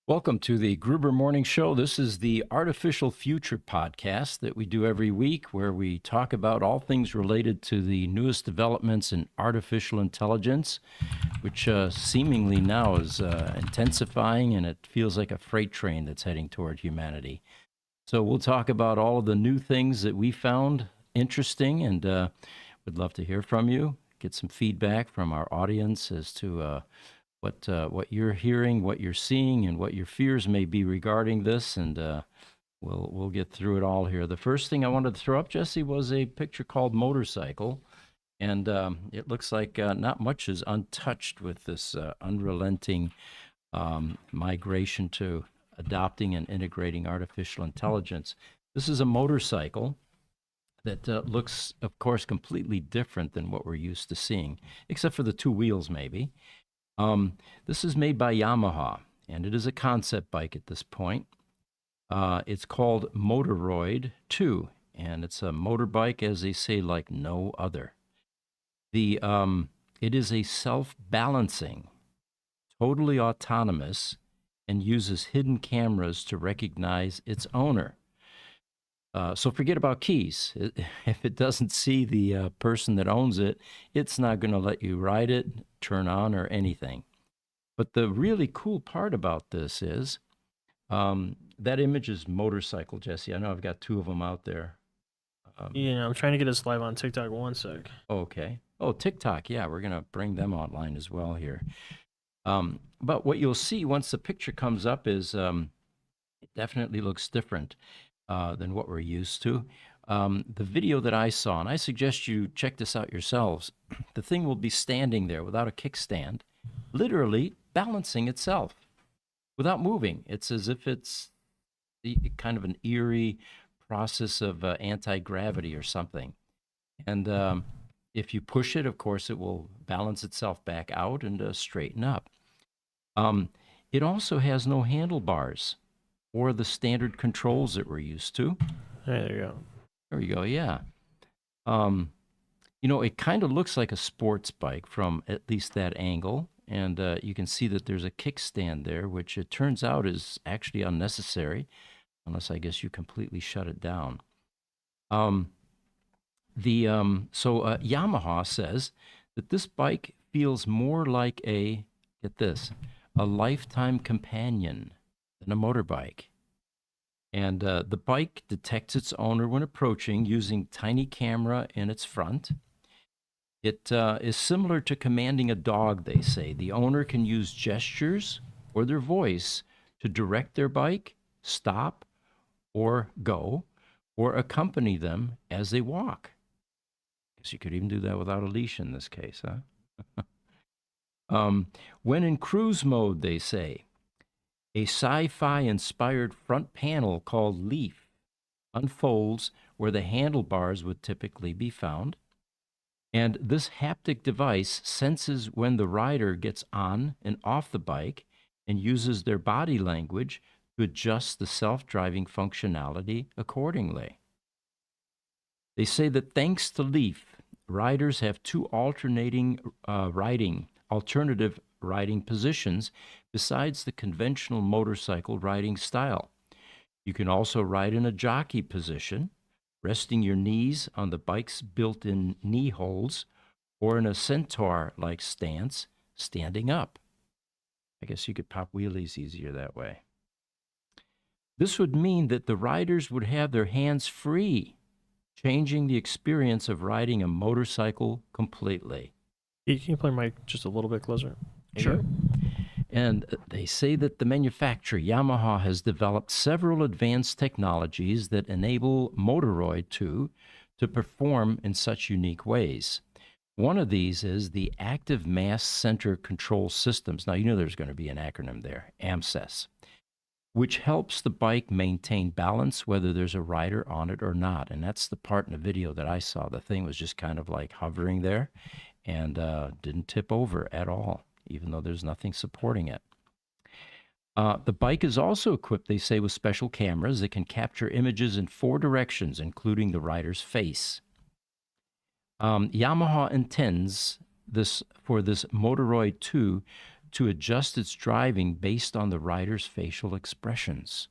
Welcome to the Gruber Morning Show. This is the Artificial Future podcast that we do every week where we talk about all things related to the newest developments in artificial intelligence, which seemingly now is intensifying, and it feels like a freight train that's heading toward humanity. So we'll talk about all of the new things that we found interesting, and would love to hear from you, get some feedback from our audience as to what you're hearing, what you're seeing, and what your fears may be regarding this, and we'll get through it all here. The first thing I wanted to throw up, Jesse, was a picture called Motorcycle, and it looks like not much is untouched with this unrelenting migration to adopting and integrating artificial intelligence. This is a motorcycle that looks, of course, completely different than what we're used to seeing, except for the two wheels, maybe. This is made by Yamaha, and it is a concept bike at this point. It's called Motoroid 2, and it's a motorbike, as they say, like no other. It is a self-balancing, totally autonomous, and uses hidden cameras to recognize its owner. So forget about keys. If it doesn't see the person that owns it, it's not going to let you ride it, turn on, or anything. But the really cool part about this is that image is motorcycle, Jesse. I know I've got two of them out there. I'm trying to get us live on TikTok. One sec. Okay. Oh, TikTok. Yeah, we're going to bring them online as well here. But what you'll see once the picture comes up is it definitely looks different than what we're used to. The video that I saw, and I suggest you check this out yourselves, the thing will be standing there without a kickstand, literally balancing itself without moving. It's as if it's kind of an eerie process of anti-gravity or something. And if you push it, of course, it will balance itself back out and straighten up. It also has no handlebars or the standard controls that we're used to. There you go. There you go, yeah. It kind of looks like a sports bike from at least that angle, and you can see that there's a kickstand there, which it turns out is actually unnecessary, unless I guess you completely shut it down. Yamaha says that this bike feels more like get this, a lifetime companion than a motorbike. And the bike detects its owner when approaching using tiny camera in its front. It is similar to commanding a dog, they say. The owner can use gestures or their voice to direct their bike, stop, or go, or accompany them as they walk. Guess you could even do that without a leash in this case, huh? When in cruise mode, they say, a sci-fi inspired front panel called Leaf unfolds where the handlebars would typically be found. And this haptic device senses when the rider gets on and off the bike and uses their body language to adjust the self-driving functionality accordingly. They say that thanks to Leaf, riders have two alternative riding positions besides the conventional motorcycle riding style. You can also ride in a jockey position, resting your knees on the bike's built-in knee holes, or in a centaur-like stance, standing up. I guess you could pop wheelies easier that way. This would mean that the riders would have their hands free, changing the experience of riding a motorcycle completely. Can you play my mic just a little bit closer? Sure. And they say that the manufacturer, Yamaha, has developed several advanced technologies that enable Motoroid 2 to perform in such unique ways. One of these is the Active Mass Center Control Systems. Now, you know there's going to be an acronym there, AMCES, which helps the bike maintain balance whether there's a rider on it or not. And that's the part in the video that I saw. The thing was just kind of like hovering there and didn't tip over at all, even though there's nothing supporting it. The bike is also equipped, they say, with special cameras that can capture images in 4 directions, including the rider's face. Yamaha intends for this Motoroid 2 to adjust its driving based on the rider's facial expressions.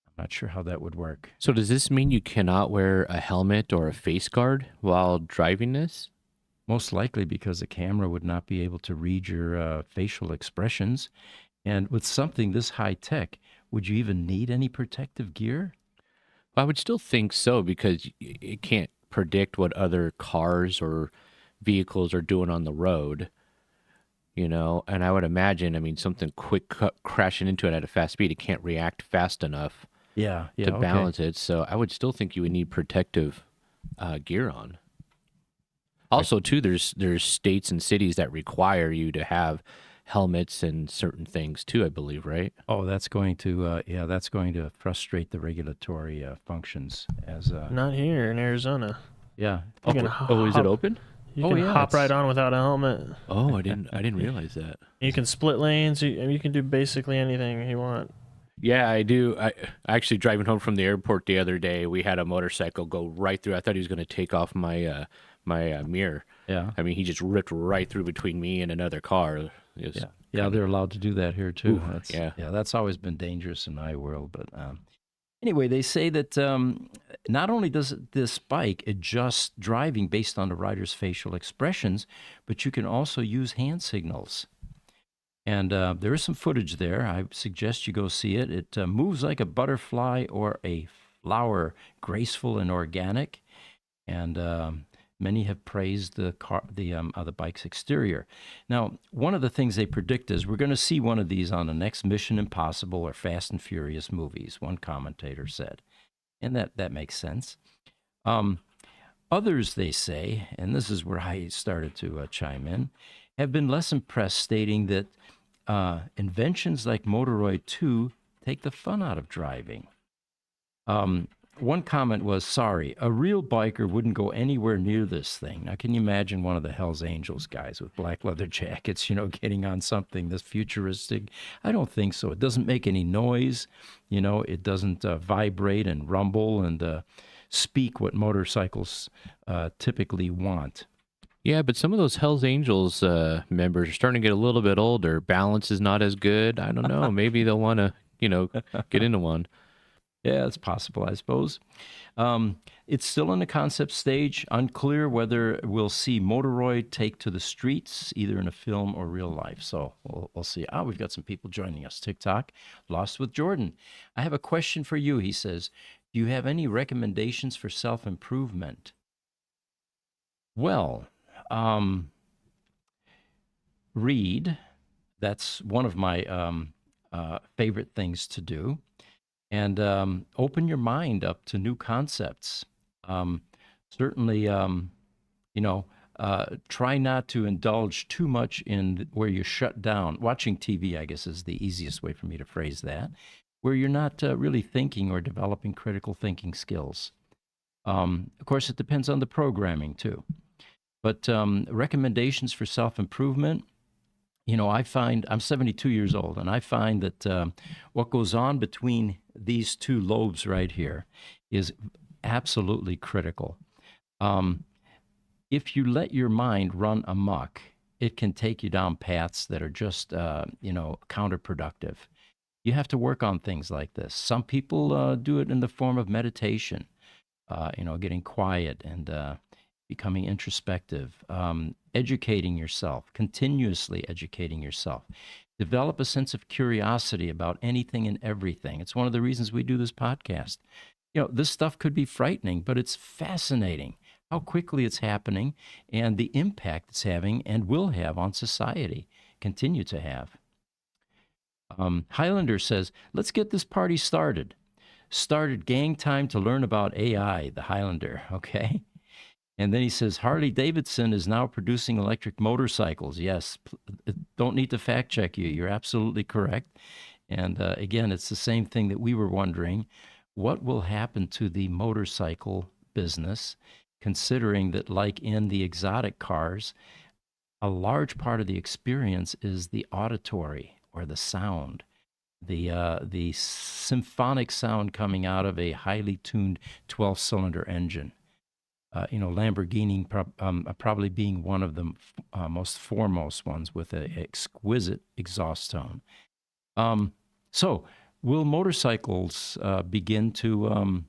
I'm not sure how that would work. So does this mean you cannot wear a helmet or a face guard while driving this? Most likely because the camera would not be able to read your facial expressions. And with something this high tech, would you even need any protective gear? Well, I would still think so because it can't predict what other cars or vehicles are doing on the road, and I would imagine, I mean, something quick crashing into it at a fast speed, it can't react fast enough Yeah, to okay. balance it. So I would still think you would need protective gear on. Also, too, there's states and cities that require you to have helmets and certain things too, I believe, right? Oh, that's going to frustrate the regulatory functions as Not here in Arizona. yeah. You can Oh, is it open? You Oh, can yeah, hop it's- right on without a helmet. Oh, I didn't realize that. You can split lanes. You can do basically anything you want. Yeah, I do. I actually driving home from the airport the other day, we had a motorcycle go right through. I thought he was going to take off my mirror. Yeah. I mean, he just ripped right through between me and another car. It was Yeah, they're allowed to do that here too. Ooh, That's, yeah. that's always been dangerous in my world. But anyway, they say that not only does this bike adjust driving based on the rider's facial expressions, but you can also use hand signals. And there is some footage there. I suggest you go see it. It moves like a butterfly or a flower, graceful and organic. And many have praised the bike's exterior. Now, one of the things they predict is we're going to see one of these on the next Mission Impossible or Fast and Furious movies, one commentator said. And that makes sense. Others, they say, and this is where I started to chime in, have been less impressed, stating that inventions like Motoroid 2 take the fun out of driving. One comment was, sorry, a real biker wouldn't go anywhere near this thing. Now, can you imagine one of the Hells Angels guys with black leather jackets, getting on something this futuristic? I don't think so. It doesn't make any noise. It doesn't vibrate and rumble and speak what motorcycles typically want. Yeah, but some of those Hells Angels members are starting to get a little bit older. Balance is not as good. I don't know. Maybe they'll want to, get into one. Yeah, it's possible, I suppose. It's still in the concept stage. Unclear whether we'll see Motoroid take to the streets, either in a film or real life. So we'll see. We've got some people joining us. TikTok, Lost with Jordan. I have a question for you, he says. Do you have any recommendations for self-improvement? Well, read. That's one of my favorite things to do. And open your mind up to new concepts. Certainly, try not to indulge too much in where you shut down. Watching TV, I guess, is the easiest way for me to phrase that, where you're not really thinking or developing critical thinking skills. Of course, it depends on the programming, too. But recommendations for self-improvement, I find I'm 72 years old, and I find that what goes on between these two lobes right here is absolutely critical. If you let your mind run amok, it can take you down paths that are just, counterproductive. You have to work on things like this. Some people do it in the form of meditation, getting quiet and becoming introspective, educating yourself, continuously educating yourself. Develop a sense of curiosity about anything and everything. It's one of the reasons we do this podcast. This stuff could be frightening, but it's fascinating how quickly it's happening and the impact it's having and will have on society, continue to have. Highlander says, let's get this party started. Started gang time to learn about AI, the Highlander, okay? And then he says, Harley Davidson is now producing electric motorcycles. Yes, don't need to fact check you. You're absolutely correct. And again, it's the same thing that we were wondering. What will happen to the motorcycle business, considering that, like in the exotic cars, a large part of the experience is the auditory or the sound, the symphonic sound coming out of a highly tuned 12-cylinder engine. Lamborghini probably being one of the most foremost ones with an exquisite exhaust tone. So, will motorcycles begin to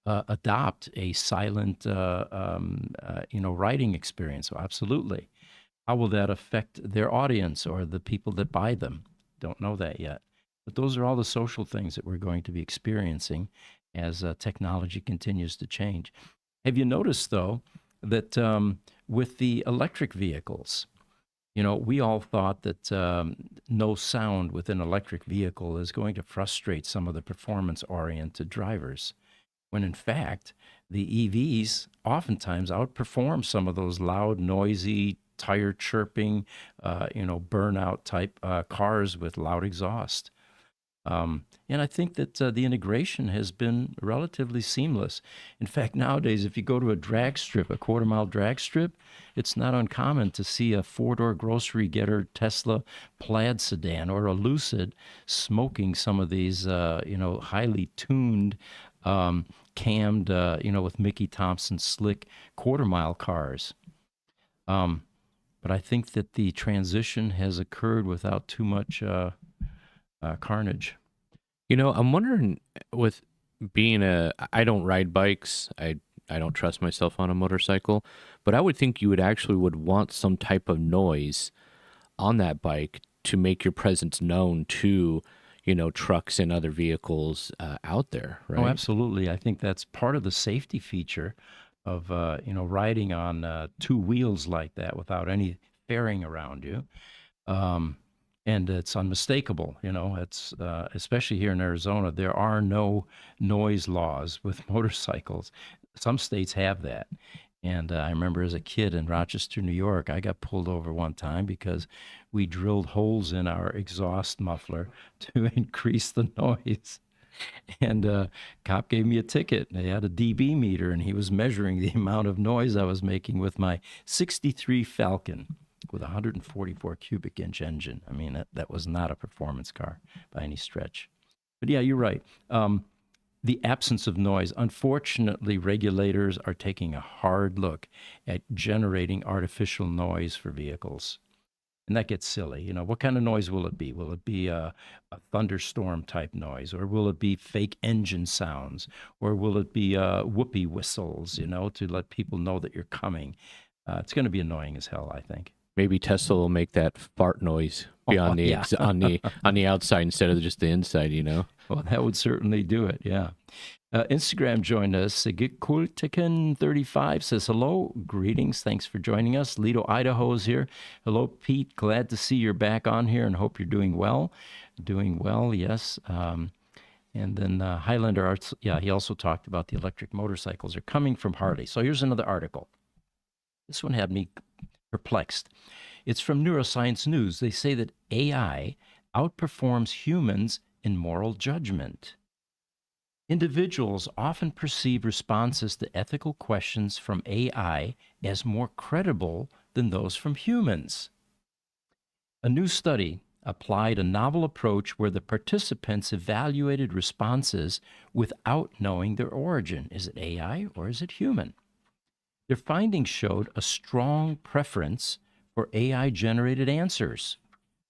adopt a silent, riding experience? Well, absolutely. How will that affect their audience or the people that buy them? Don't know that yet. But those are all the social things that we're going to be experiencing as technology continues to change. Have you noticed, though, that with the electric vehicles, we all thought that no sound with an electric vehicle is going to frustrate some of the performance oriented drivers, when in fact, the EVs oftentimes outperform some of those loud, noisy, tire chirping, burnout type cars with loud exhaust. And I think that the integration has been relatively seamless. In fact, nowadays, if you go to a drag strip, a quarter-mile drag strip, it's not uncommon to see a four-door grocery getter Tesla Plaid sedan or a Lucid smoking some of these, highly tuned, cammed, with Mickey Thompson slick quarter-mile cars. But I think that the transition has occurred without too much carnage. I'm wondering with being I don't ride bikes. I don't trust myself on a motorcycle, but I would think you would want some type of noise on that bike to make your presence known to, trucks and other vehicles out there, right? Oh, absolutely. I think that's part of the safety feature of riding on two wheels like that without any fairing around you. And it's unmistakable. It's especially here in Arizona, there are no noise laws with motorcycles. Some states have that. And I remember as a kid in Rochester, New York, I got pulled over one time because we drilled holes in our exhaust muffler to increase the noise. And cop gave me a ticket. They had a dB meter, and he was measuring the amount of noise I was making with my 63 Falcon with a 144 cubic inch engine. I mean, that was not a performance car by any stretch. But yeah, you're right. The absence of noise. Unfortunately, regulators are taking a hard look at generating artificial noise for vehicles. And that gets silly. What kind of noise will it be? Will it be a thunderstorm type noise? Or will it be fake engine sounds? Or will it be whoopee whistles, to let people know that you're coming? It's going to be annoying as hell, I think. Maybe Tesla will make that fart noise be on the yeah. on the outside instead of just the inside. Well, that would certainly do it, yeah. Instagram joined us. Kultiken35 says, hello, greetings, thanks for joining us. Lido, Idaho is here. Hello, Pete, glad to see you're back on here and hope you're doing well. Doing well, yes. And then Highlander Arts, yeah, he also talked about the electric motorcycles are coming from Harley. So here's another article. This one had me perplexed. It's from Neuroscience News. They say that AI outperforms humans in moral judgment. Individuals often perceive responses to ethical questions from AI as more credible than those from humans. A new study applied a novel approach where the participants evaluated responses without knowing their origin. Is it AI or is it human? Their findings showed a strong preference for AI-generated answers,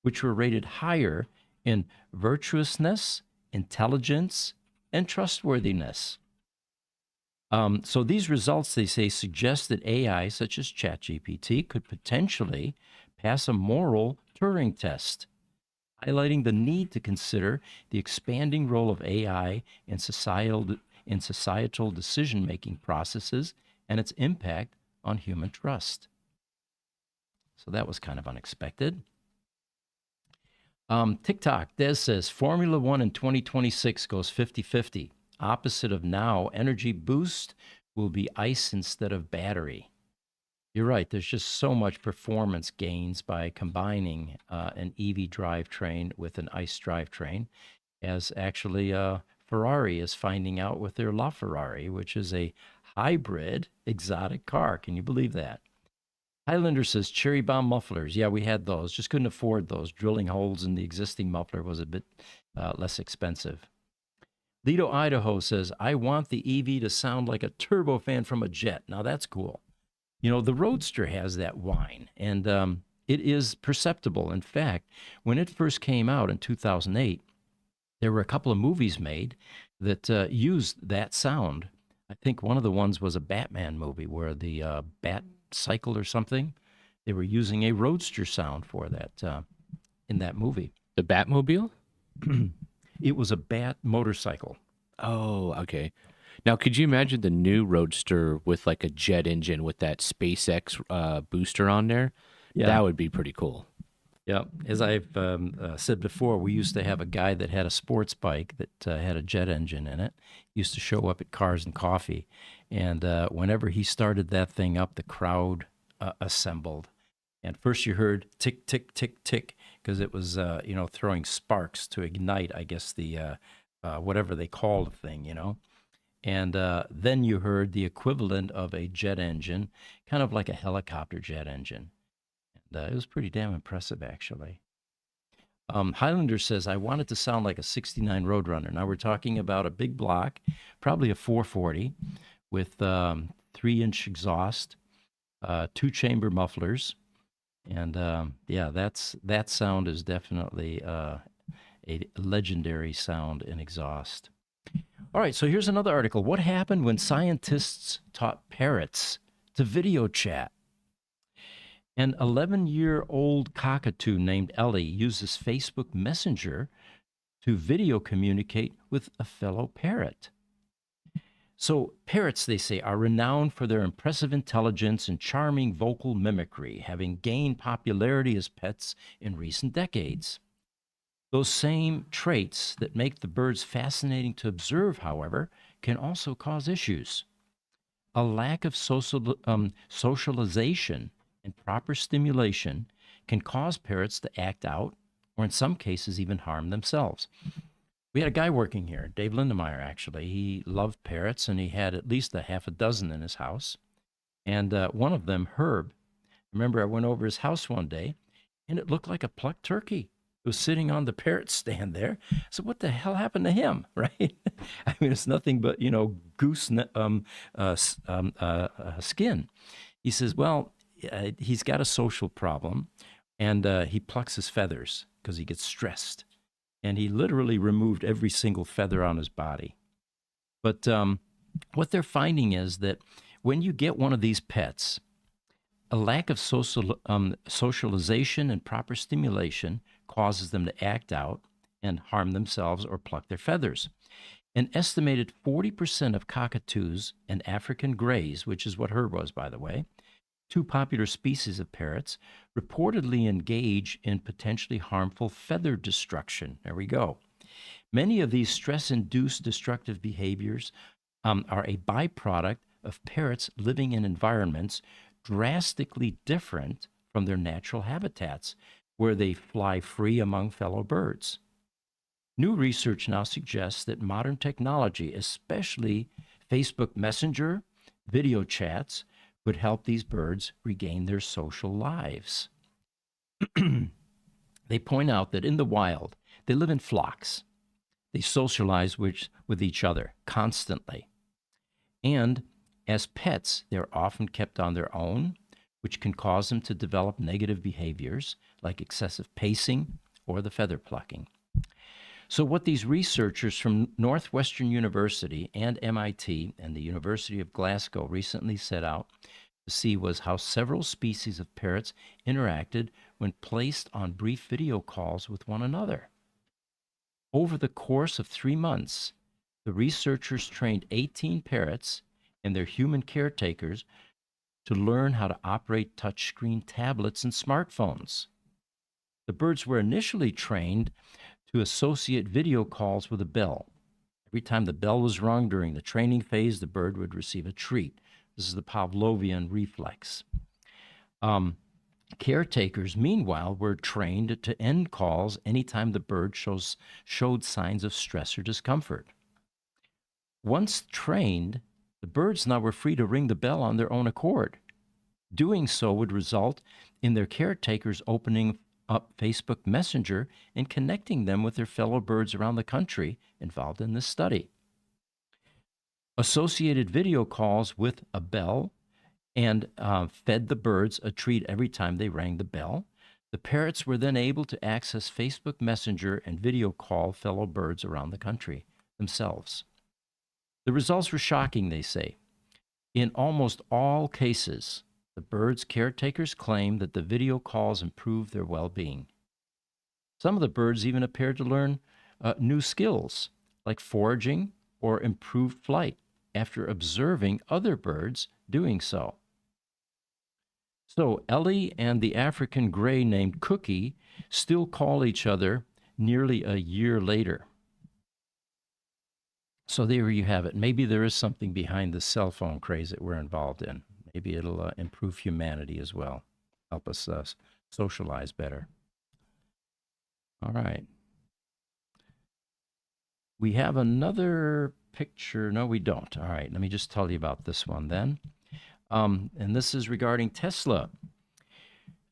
which were rated higher in virtuousness, intelligence, and trustworthiness. So these results, they say, suggest that AI, such as ChatGPT, could potentially pass a moral Turing test, highlighting the need to consider the expanding role of AI in societal decision-making processes and its impact on human trust. So that was kind of unexpected. TikTok, Des says, Formula One in 2026 goes 50-50. Opposite of now, energy boost will be ice instead of battery. You're right, there's just so much performance gains by combining an EV drivetrain with an ICE drivetrain, as actually Ferrari is finding out with their LaFerrari, which is a hybrid exotic car. Can you believe that? Highlander says cherry bomb mufflers. Yeah, we had those. Just couldn't afford those. Drilling holes in the existing muffler was a bit less expensive. Lido, Idaho says, I want the EV to sound like a turbofan from a jet. Now that's cool. You know, the Roadster has that whine, and it is perceptible. In fact, when it first came out in 2008, there were a couple of movies made that used that sound. I think one of the ones was a Batman movie where the Bat cycle or something. They were using a Roadster sound for that in that movie. The Batmobile? It was a Bat motorcycle. Oh, okay. Now, could you imagine the new Roadster with like a jet engine with that SpaceX booster on there? Yeah. That would be pretty cool. Yeah, as I've said before, we used to have a guy that had a sports bike that had a jet engine in it. He used to show up at Cars and Coffee, and whenever he started that thing up, the crowd assembled. And first you heard tick, tick, tick, tick, because it was, throwing sparks to ignite, I guess, the whatever they call the thing, And then you heard the equivalent of a jet engine, kind of like a helicopter jet engine. It was pretty damn impressive, actually. Highlander says, I want it to sound like a 69 Roadrunner. Now, we're talking about a big block, probably a 440 with 3-inch exhaust, 2-chamber mufflers. And, that sound is definitely a legendary sound in exhaust. All right, so here's another article. What happened when scientists taught parrots to video chat? An 11-year-old cockatoo named Ellie uses Facebook Messenger to video communicate with a fellow parrot. So parrots, they say, are renowned for their impressive intelligence and charming vocal mimicry, having gained popularity as pets in recent decades. Those same traits that make the birds fascinating to observe, however, can also cause issues. A lack of socialization and proper stimulation can cause parrots to act out or in some cases even harm themselves. We had a guy working here, Dave Lindemeyer, actually. He loved parrots, and he had at least a half a dozen in his house. And one of them, Herb, remember I went over his house one day, and it looked like a plucked turkey. It was sitting on the parrot stand there. So what the hell happened to him, right? I mean, it's nothing but, goose skin. He says, well, he's got a social problem, and he plucks his feathers because he gets stressed. And he literally removed every single feather on his body. But what they're finding is that when you get one of these pets, a lack of socialization and proper stimulation causes them to act out and harm themselves or pluck their feathers. An estimated 40% of cockatoos and African grays, which is what Herb was, by the way, two popular species of parrots, reportedly engage in potentially harmful feather destruction. There we go. Many of these stress-induced destructive behaviors are a byproduct of parrots living in environments drastically different from their natural habitats, where they fly free among fellow birds. New research now suggests that modern technology, especially Facebook Messenger, video chats, would help these birds regain their social lives. They point out that in the wild, they live in flocks. They socialize with each other constantly. And as pets, they're often kept on their own, which can cause them to develop negative behaviors like excessive pacing or the feather plucking. So what these researchers from Northwestern University and MIT and the University of Glasgow recently set out to see was how several species of parrots interacted when placed on brief video calls with one another. Over the course of 3 months, the researchers trained 18 parrots and their human caretakers to learn how to operate touchscreen tablets and smartphones. The birds were initially trained to associate video calls with a bell. Every time the bell was rung during the training phase, the bird would receive a treat. This is the Pavlovian reflex. Caretakers, meanwhile, were trained to end calls anytime the bird showed signs of stress or discomfort. Once trained, the birds now were free to ring the bell on their own accord. Doing so would result in their caretakers opening up Facebook Messenger and connecting them with their fellow birds around the country involved in this study. associated video calls with a bell and fed the birds a treat every time they rang the bell. The parrots were then able to access Facebook Messenger and video call fellow birds around the country themselves. The results were shocking, they say. In almost all cases, the birds' caretakers claim that the video calls improved their well-being. Some of the birds even appeared to learn new skills, like foraging or improved flight, after observing other birds doing so. So Ellie and the African gray named Cookie still call each other nearly a year later. So there you have it. Maybe there is something behind the cell phone craze that we're involved in. Maybe it'll improve humanity as well, help us socialize better. All right. We have another picture. No, we don't. All right. Let me just tell you about this one then. And this is regarding Tesla.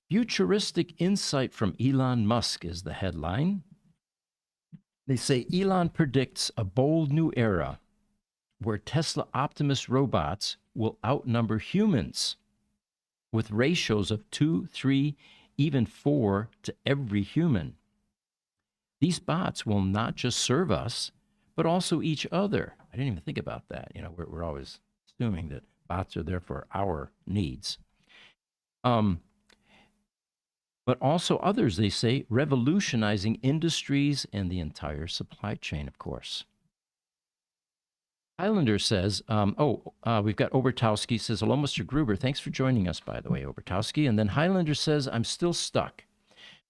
Futuristic insight from Elon Musk is the headline. They say Elon predicts a bold new era where Tesla Optimus robots will outnumber humans with ratios of 2, 3, even 4 to every human. These bots will not just serve us, but also each other. I didn't even think about that. You know, we're always assuming that bots are there for our needs. But also others, they say, revolutionizing industries and the entire supply chain, of course. Highlander says, we've got Obertowski says, hello, Mr. Gruber. Thanks for joining us, by the way, Obertowski. And then Highlander says, I'm still stuck.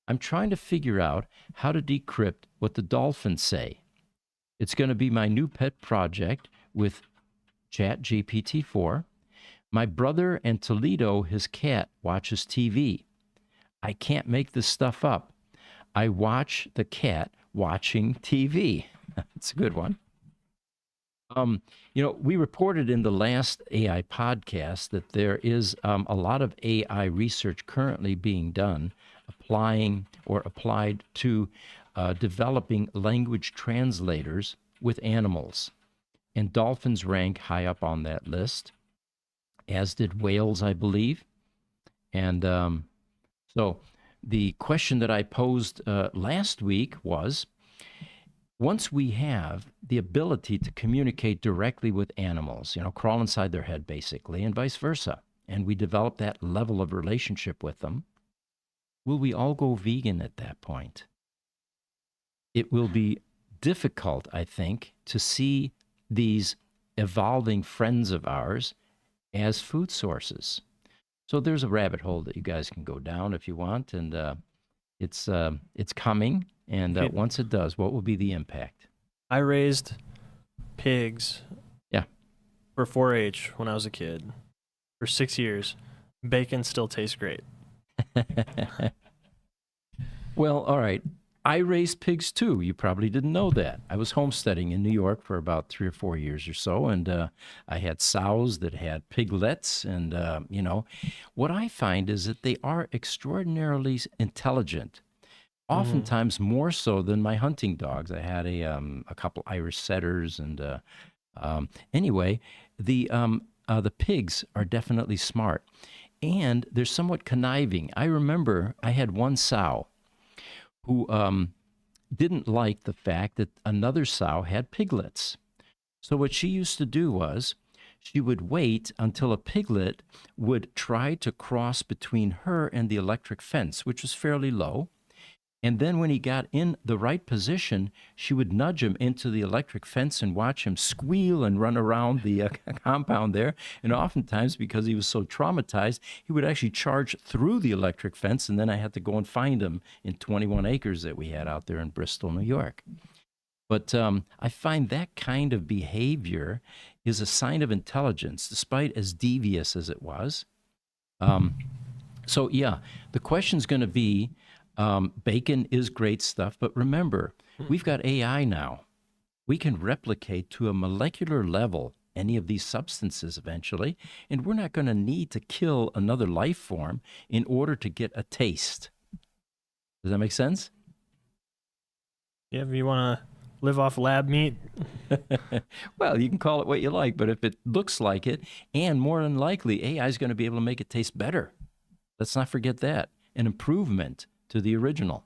I'm trying to figure out how to decrypt what the dolphins say. It's going to be my new pet project with ChatGPT-4. My brother and Toledo, his cat, watches TV. I can't make this stuff up. I watch the cat watching TV. That's a good one. We reported in the last AI podcast that there is a lot of AI research currently being done, applied to developing language translators with animals. And dolphins rank high up on that list, as did whales, I believe. And so the question that I posed last week was, once we have the ability to communicate directly with animals, crawl inside their head basically, and vice versa, and we develop that level of relationship with them, will we all go vegan at that point? It will be difficult, I think, to see these evolving friends of ours as food sources. So there's a rabbit hole that you guys can go down if you want, and it's coming. And once it does, what will be the impact? I raised pigs. Yeah. For 4-H when I was a kid. For 6 years. Bacon still tastes great. Well, all right. I raised pigs too. You probably didn't know that. I was homesteading in New York for about 3 or 4 years or so, and I had sows that had piglets. And, what I find is that they are extraordinarily intelligent, oftentimes more so than my hunting dogs. I had a couple Irish setters, and anyway, the pigs are definitely smart, and they're somewhat conniving. I remember I had one sow who didn't like the fact that another sow had piglets. So what she used to do was she would wait until a piglet would try to cross between her and the electric fence, which was fairly low. And then when he got in the right position, she would nudge him into the electric fence and watch him squeal and run around the compound there. And oftentimes, because he was so traumatized, he would actually charge through the electric fence, and then I had to go and find him in 21 acres that we had out there in Bristol, New York. But I find that kind of behavior is a sign of intelligence, despite as devious as it was. So, yeah, the question's going to be, bacon is great stuff, but remember, we've got AI now. We can replicate to a molecular level any of these substances eventually, and we're not going to need to kill another life form in order to get a taste. Does that make sense? Yeah, if you want to live off lab meat. Well, you can call it what you like, but if it looks like it, and more than likely, AI is going to be able to make it taste better. Let's not forget that. An improvement to the original.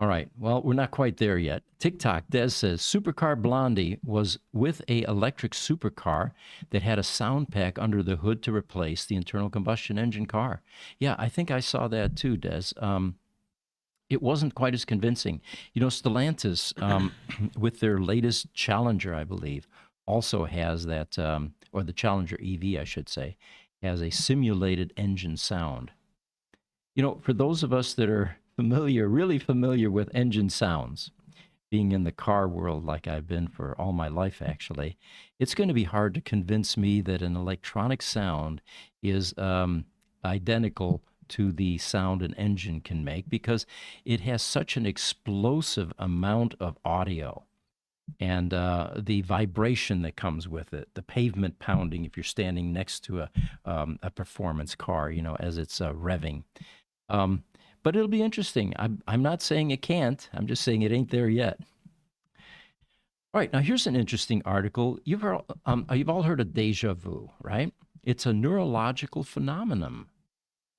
All right. Well, we're not quite there yet. TikTok, Des says, Supercar Blondie was with a electric supercar that had a sound pack under the hood to replace the internal combustion engine car. Yeah, I think I saw that too, Des. It wasn't quite as convincing. You know, Stellantis, with their latest Challenger, I believe, also has that, or the Challenger EV, I should say, has a simulated engine sound. You know, for those of us that are really familiar with engine sounds, being in the car world like I've been for all my life, actually, it's going to be hard to convince me that an electronic sound is identical to the sound an engine can make, because it has such an explosive amount of audio and the vibration that comes with it, the pavement pounding if you're standing next to a performance car, you know, as it's revving. But it'll be interesting. I'm not saying it can't. I'm just saying it ain't there yet. All right, now here's an interesting article. You've all heard of déjà vu, right? It's a neurological phenomenon,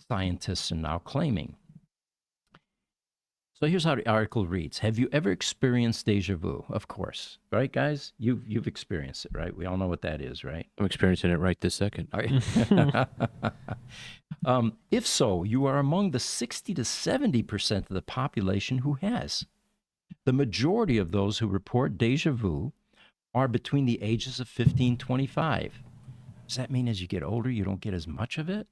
scientists are now claiming. So here's how the article reads. Have you ever experienced déjà vu? Of course, right, guys? You've experienced it, right? We all know what that is, right? I'm experiencing it right this second. All right. If so, you are among the 60 to 70% of the population who has. The majority of those who report déjà vu are between the ages of 15 and 25. Does that mean as you get older, you don't get as much of it?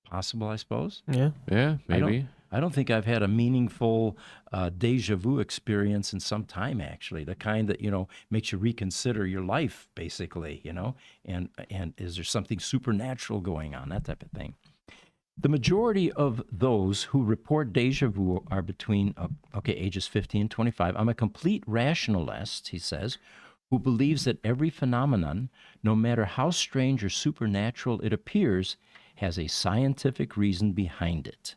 Possible, I suppose. Yeah. Yeah, maybe. I don't think I've had a meaningful déjà vu experience in some time, actually. The kind that, you know, makes you reconsider your life, basically, you know, and is there something supernatural going on, that type of thing. The majority of those who report déjà vu are between, ages 15 and 25. I'm a complete rationalist, he says, who believes that every phenomenon, no matter how strange or supernatural it appears, has a scientific reason behind it.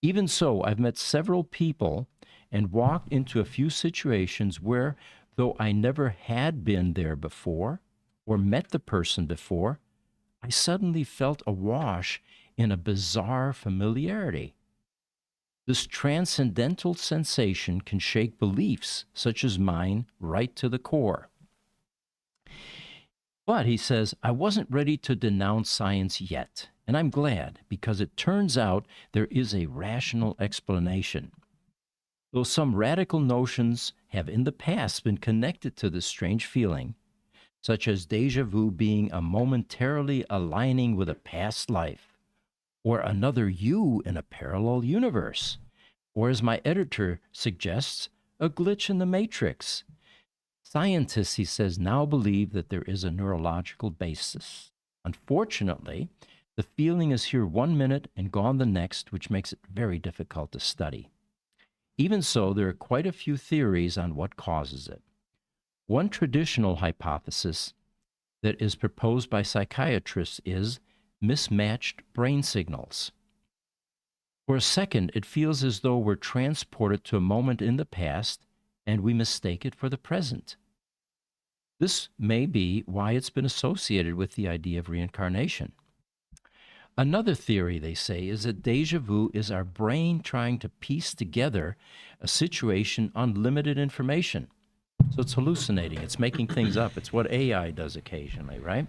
Even so, I've met several people and walked into a few situations where, though I never had been there before or met the person before, I suddenly felt awash in a bizarre familiarity. This transcendental sensation can shake beliefs such as mine right to the core. But, he says, I wasn't ready to denounce science yet, and I'm glad, because it turns out there is a rational explanation. Though some radical notions have in the past been connected to this strange feeling, such as déjà vu being a momentarily aligning with a past life, or another you in a parallel universe, or, as my editor suggests, a glitch in the matrix. Scientists, he says, now believe that there is a neurological basis. Unfortunately, the feeling is here 1 minute and gone the next, which makes it very difficult to study. Even so, there are quite a few theories on what causes it. One traditional hypothesis that is proposed by psychiatrists is mismatched brain signals. For a second, it feels as though we're transported to a moment in the past and we mistake it for the present. This may be why it's been associated with the idea of reincarnation. Another theory, they say, is that déjà vu is our brain trying to piece together a situation on limited information. So it's hallucinating, it's making things up. It's what AI does occasionally, right?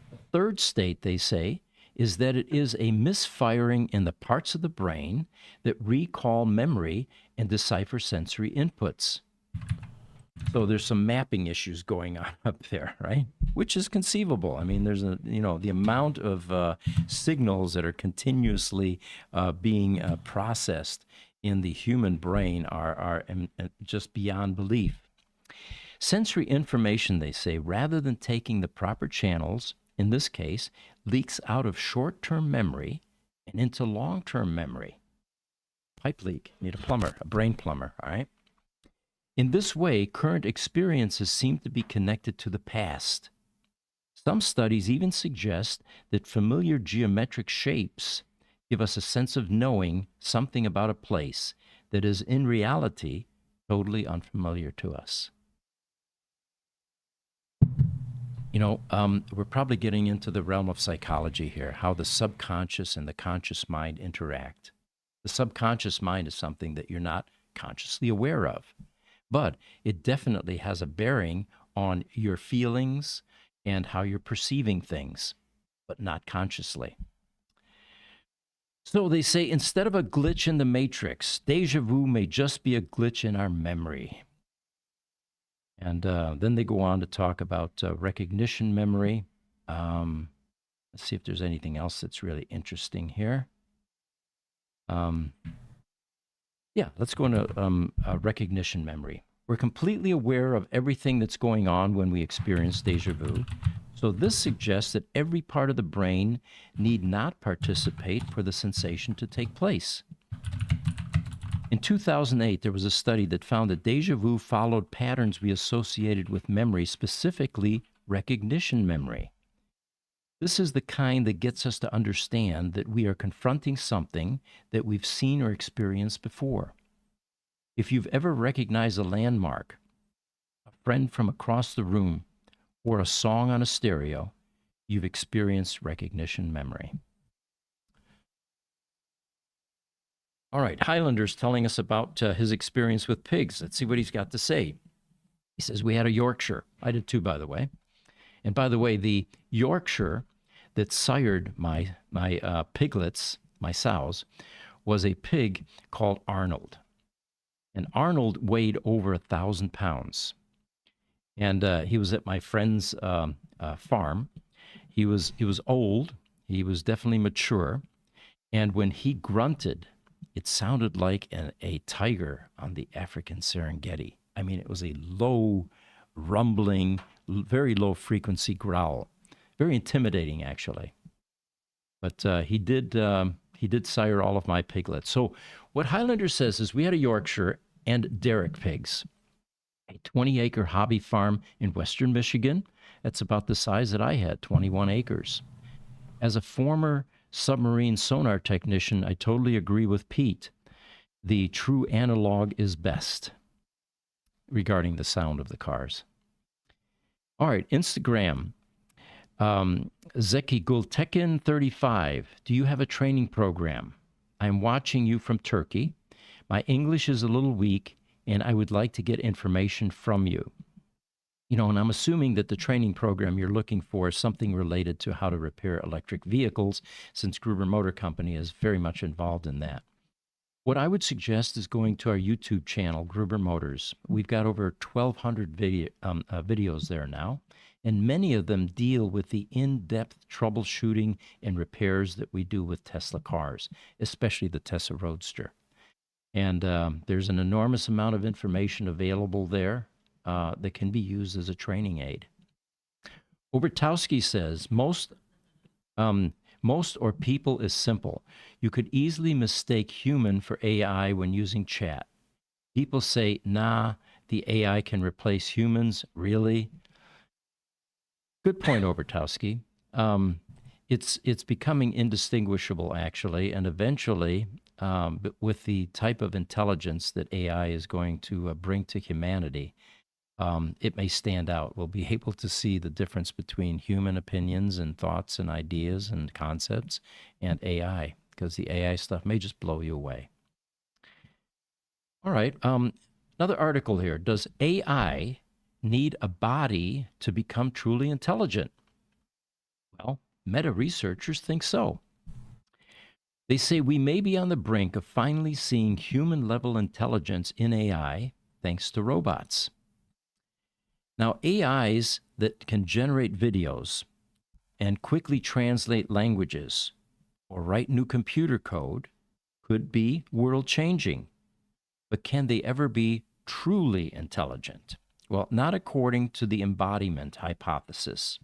The third state, they say, is that it is a misfiring in the parts of the brain that recall memory and decipher sensory inputs. So there's some mapping issues going on up there, right? Which is conceivable. I mean, there's the amount of signals that are continuously being processed in the human brain are just beyond belief. Sensory information, they say, rather than taking the proper channels, in this case, leaks out of short-term memory and into long-term memory. Pipe leak. Need a plumber, a brain plumber, all right? In this way, current experiences seem to be connected to the past. Some studies even suggest that familiar geometric shapes give us a sense of knowing something about a place that is in reality totally unfamiliar to us. We're probably getting into the realm of psychology here, how the subconscious and the conscious mind interact. The subconscious mind is something that you're not consciously aware of, but it definitely has a bearing on your feelings and how you're perceiving things, but not consciously. So they say instead of a glitch in the matrix, deja vu may just be a glitch in our memory. And then they go on to talk about recognition memory. Let's see if there's anything else that's really interesting here. Let's go into recognition memory. We're completely aware of everything that's going on when we experience deja vu. So this suggests that every part of the brain need not participate for the sensation to take place. In 2008, there was a study that found that deja vu followed patterns we associated with memory, specifically recognition memory. This is the kind that gets us to understand that we are confronting something that we've seen or experienced before. If you've ever recognized a landmark, a friend from across the room, or a song on a stereo, you've experienced recognition memory. All right, Highlander's telling us about his experience with pigs. Let's see what he's got to say. He says, we had a Yorkshire. I did too, by the way. And by the way, the Yorkshire that sired my piglets, my sows, was a pig called Arnold. And Arnold weighed over 1,000 pounds. And he was at my friend's farm. He was old. He was definitely mature. And when he grunted, it sounded like a tiger on the African Serengeti. I mean, it was a low, rumbling, very low frequency growl. Very intimidating, actually. But he did sire all of my piglets. So what Highlander says is we had a Yorkshire and Derrick pigs, a 20-acre hobby farm in western Michigan. That's about the size that I had, 21 acres. As a former submarine sonar technician, I totally agree with Pete. The true analog is best regarding the sound of the cars. All right, Instagram. Zeki Gultekin 35. Do you have a training program? I'm watching you from Turkey. My English is a little weak, and I would like to get information from you. And I'm assuming that the training program you're looking for is something related to how to repair electric vehicles, since Gruber Motor Company is very much involved in that. What I would suggest is going to our YouTube channel, Gruber Motors. We've got over 1,200 videos there now, and many of them deal with the in-depth troubleshooting and repairs that we do with Tesla cars, especially the Tesla Roadster. And there's an enormous amount of information available there that can be used as a training aid. Obertowski says, most or people is simple. You could easily mistake human for AI when using chat. People say, nah, the AI can replace humans. Really? Good point, Obertowski. It's becoming indistinguishable, actually, and eventually, with the type of intelligence that AI is going to bring to humanity, it may stand out. We'll be able to see the difference between human opinions and thoughts and ideas and concepts and AI, because the AI stuff may just blow you away. All right, another article here. Does AI need a body to become truly intelligent? Well, meta researchers think so. They say we may be on the brink of finally seeing human-level intelligence in AI thanks to robots. Now, AIs that can generate videos and quickly translate languages or write new computer code could be world-changing. But can they ever be truly intelligent? Well, not according to the embodiment hypothesis,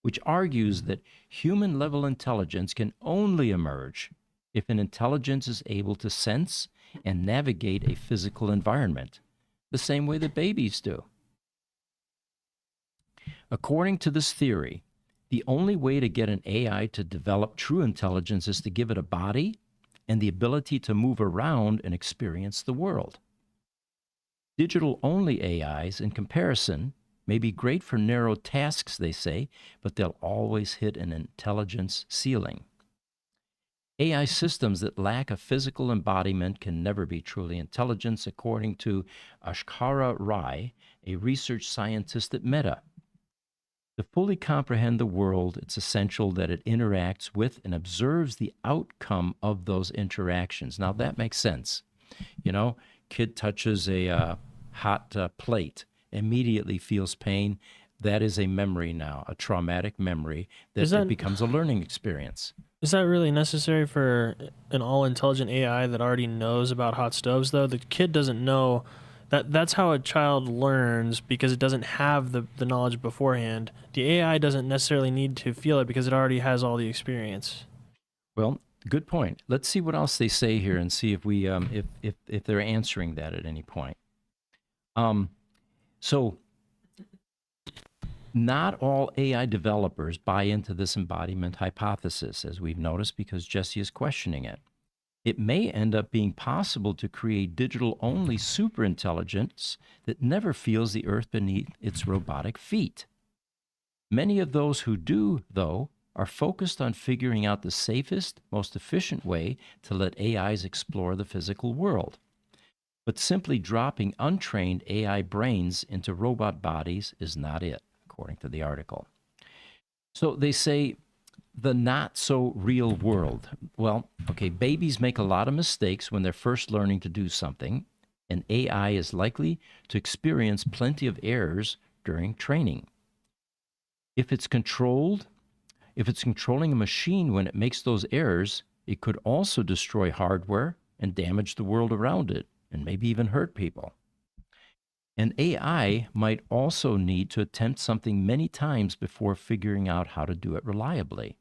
which argues that human-level intelligence can only emerge if an intelligence is able to sense and navigate a physical environment, the same way that babies do. According to this theory, the only way to get an AI to develop true intelligence is to give it a body and the ability to move around and experience the world. Digital-only AIs, in comparison, may be great for narrow tasks, they say, but they'll always hit an intelligence ceiling. AI systems that lack a physical embodiment can never be truly intelligent, according to Ashkara Rai, a research scientist at Meta. To fully comprehend the world, it's essential that it interacts with and observes the outcome of those interactions. Now, that makes sense. You know, kid touches a hot plate, immediately feels pain. That is a memory now, a traumatic memory that it becomes a learning experience. Is that really necessary for an all-intelligent AI that already knows about hot stoves, though? The kid doesn't know. That's how a child learns, because it doesn't have the knowledge beforehand. The AI doesn't necessarily need to feel it because it already has all the experience. Well, good point. Let's see what else they say here and see if we if they're answering that at any point. So not all AI developers buy into this embodiment hypothesis, as we've noticed, because Jesse is questioning it. It may end up being possible to create digital-only superintelligence that never feels the earth beneath its robotic feet. Many of those who do, though, are focused on figuring out the safest, most efficient way to let AIs explore the physical world. But simply dropping untrained AI brains into robot bodies is not it, according to the article. So they say the not so real world. Well, okay, babies make a lot of mistakes when they're first learning to do something, and AI is likely to experience plenty of errors during training. If it's controlling a machine when it makes those errors, it could also destroy hardware and damage the world around it, and maybe even hurt people. An AI might also need to attempt something many times before figuring out how to do it reliably.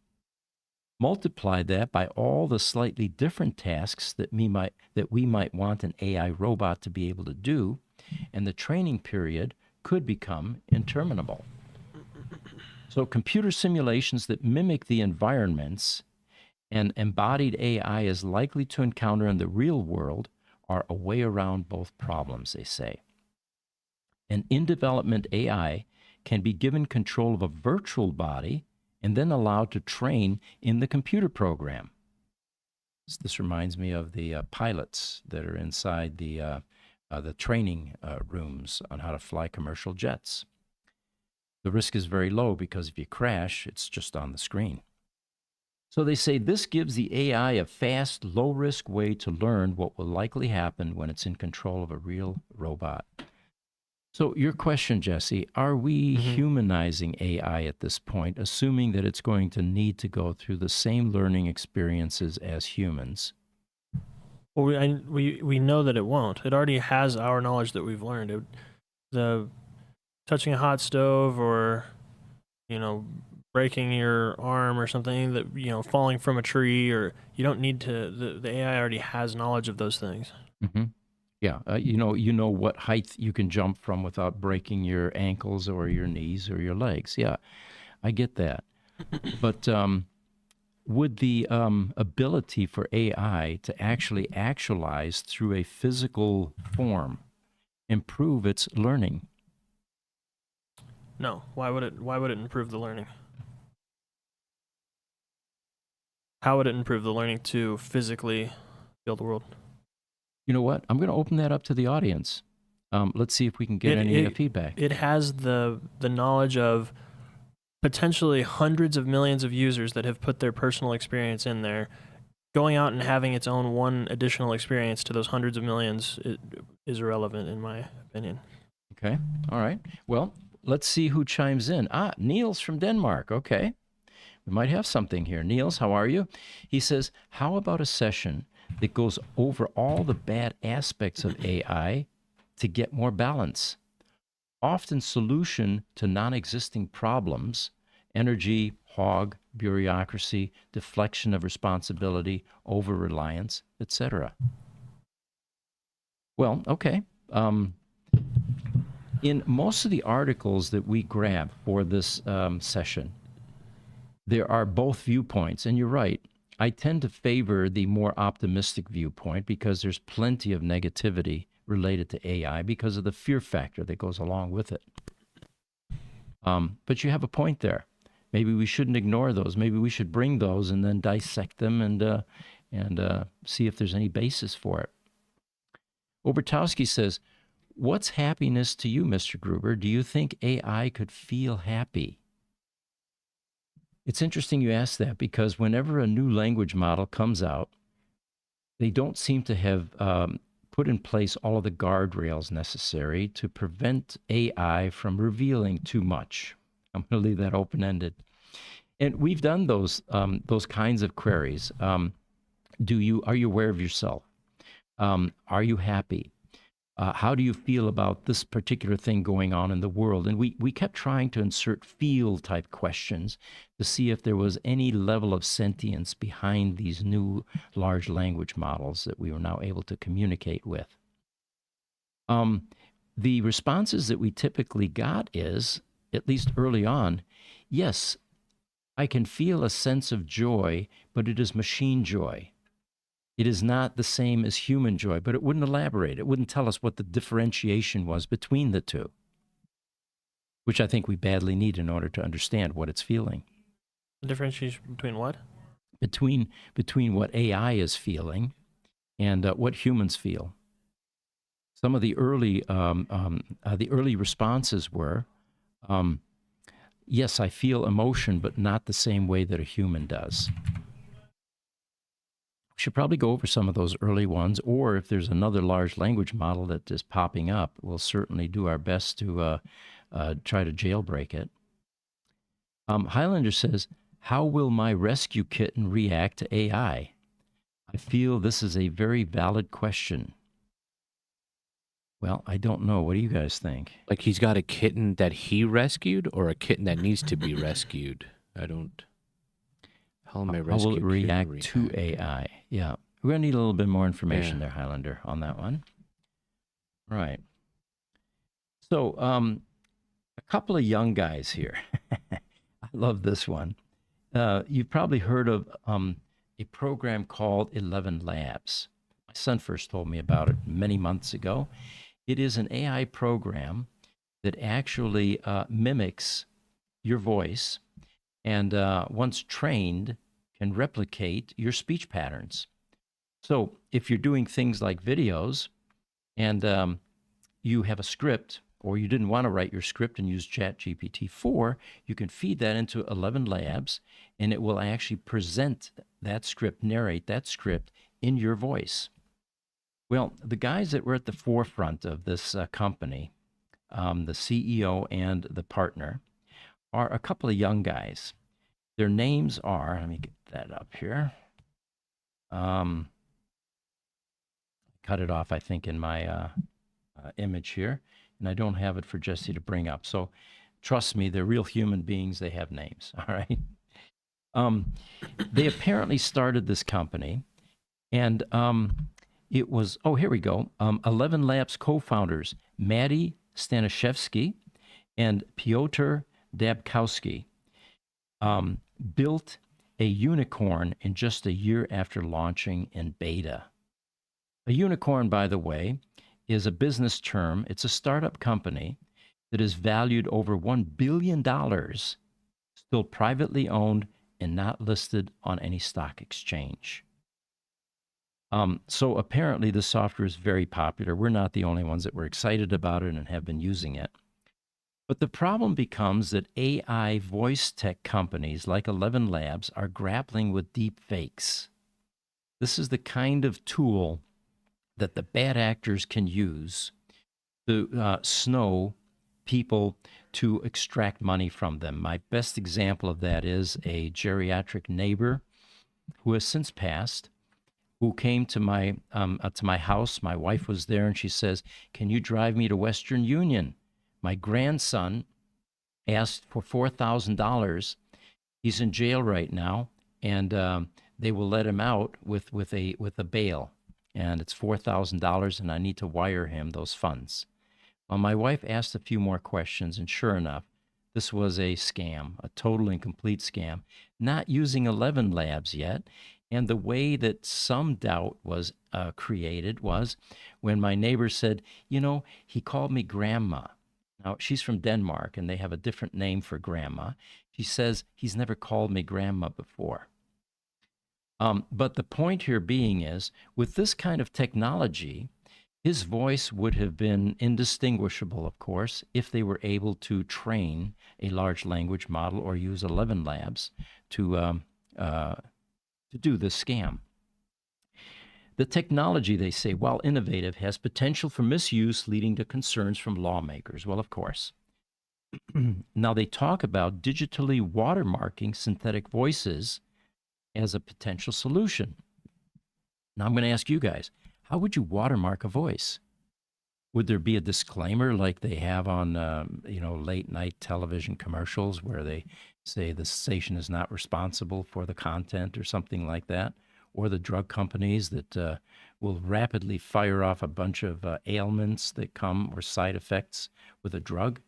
Multiply that by all the slightly different tasks that we might want an AI robot to be able to do, and the training period could become interminable. So computer simulations that mimic the environments an embodied AI is likely to encounter in the real world are a way around both problems, they say. An in-development AI can be given control of a virtual body and then allowed to train in the computer program. This reminds me of the pilots that are inside the training rooms on how to fly commercial jets. The risk is very low because if you crash, it's just on the screen. So they say this gives the AI a fast, low-risk way to learn what will likely happen when it's in control of a real robot. So your question, Jesse, are we humanizing AI at this point, assuming that it's going to need to go through the same learning experiences as humans? Well, we know that it won't. It already has our knowledge that we've learned. The touching a hot stove, or breaking your arm or something, that falling from a tree, or you don't need to. The AI already has knowledge of those things. Mm-hmm. Yeah, you know what height you can jump from without breaking your ankles or your knees or your legs. Yeah, I get that. But would the ability for AI to actually actualize through a physical form improve its learning? No. Why would it improve the learning? How would it improve the learning to physically feel the world? You know what? I'm going to open that up to the audience. Let's see if we can get any feedback. It has the knowledge of potentially hundreds of millions of users that have put their personal experience in there. Going out and having its own one additional experience to those hundreds of millions is irrelevant, in my opinion. Okay. All right. Well, let's see who chimes in. Niels from Denmark. Okay. We might have something here. Niels, how are you? He says, how about a session that goes over all the bad aspects of AI to get more balance? Often solution to non-existing problems, energy, hog, bureaucracy, deflection of responsibility, over-reliance, etc. Well, okay. In most of the articles that we grab for this session, there are both viewpoints, and you're right. I tend to favor the more optimistic viewpoint because there's plenty of negativity related to AI because of the fear factor that goes along with it. But you have a point there. Maybe we shouldn't ignore those. Maybe we should bring those and then dissect them and see if there's any basis for it. Obertowski says, "What's happiness to you, Mr. Gruber? Do you think AI could feel happy?" It's interesting you ask that because whenever a new language model comes out, they don't seem to have put in place all of the guardrails necessary to prevent AI from revealing too much. I'm going to leave that open-ended. And we've done those kinds of queries. Are you aware of yourself? Are you happy? How do you feel about this particular thing going on in the world? And we kept trying to insert feel-type questions to see if there was any level of sentience behind these new large language models that we were now able to communicate with. The responses that we typically got is, at least early on, yes, I can feel a sense of joy, but it is machine joy. It is not the same as human joy, but it wouldn't elaborate. It wouldn't tell us what the differentiation was between the two, which I think we badly need in order to understand what it's feeling. The differentiation between what? Between what AI is feeling and what humans feel. Some of the early responses were, yes, I feel emotion, but not the same way that a human does. Should probably go over some of those early ones, or if there's another large language model that is popping up, we'll certainly do our best to try to jailbreak it. Highlander says, how will my rescue kitten react to AI? I feel this is a very valid question. Well, I don't know. What do you guys think? Like he's got a kitten that he rescued or a kitten that needs to be rescued? I don't... How will it react to AI? Yeah. We're going to need a little bit more information there, Highlander, on that one. Right. So a couple of young guys here. I love this one. You've probably heard of a program called 11 Labs. My son first told me about it many months ago. It is an AI program that actually mimics your voice and once trained, can replicate your speech patterns. So if you're doing things like videos and you have a script, or you didn't want to write your script and use ChatGPT-4, you can feed that into 11 Labs, and it will actually present that script, narrate that script in your voice. Well, the guys that were at the forefront of this company, the CEO and the partner, are a couple of young guys. Their names are, let me get that up here. Cut it off, I think, in my image here, and I don't have it for Jesse to bring up. So trust me, they're real human beings. They have names, all right? They apparently started this company, and it was, oh, here we go. 11 Labs co-founders, Maddie Stanishevsky and Piotr Dabkowski, built a unicorn in just a year after launching in beta. A unicorn, by the way, is a business term. It's a startup company that is valued over $1 billion, still privately owned and not listed on any stock exchange. So apparently the software is very popular. We're not the only ones that were excited about it and have been using it. But the problem becomes that AI voice tech companies like 11 Labs are grappling with deep fakes. This is the kind of tool that the bad actors can use to snow people to extract money from them. My best example of that is a geriatric neighbor who has since passed, who came to my house. My wife was there, and she says, "Can you drive me to Western Union? My grandson asked for $4,000. He's in jail right now, and they will let him out with a bail, and it's $4,000, and I need to wire him those funds." Well, my wife asked a few more questions, and sure enough, this was a scam, a total and complete scam, not using 11 Labs yet. And the way that some doubt was created was when my neighbor said, he called me grandma. Now, she's from Denmark, and they have a different name for grandma. She says, he's never called me grandma before. But the point here being is, with this kind of technology, his voice would have been indistinguishable, of course, if they were able to train a large language model or use 11 labs to do this scam. The technology, they say, while innovative, has potential for misuse, leading to concerns from lawmakers. Well, of course. Now, they talk about digitally watermarking synthetic voices as a potential solution. Now, I'm going to ask you guys, how would you watermark a voice? Would there be a disclaimer like they have on, late night television commercials where they say the station is not responsible for the content or something like that? Or the drug companies that will rapidly fire off a bunch of ailments that come or side effects with a drug?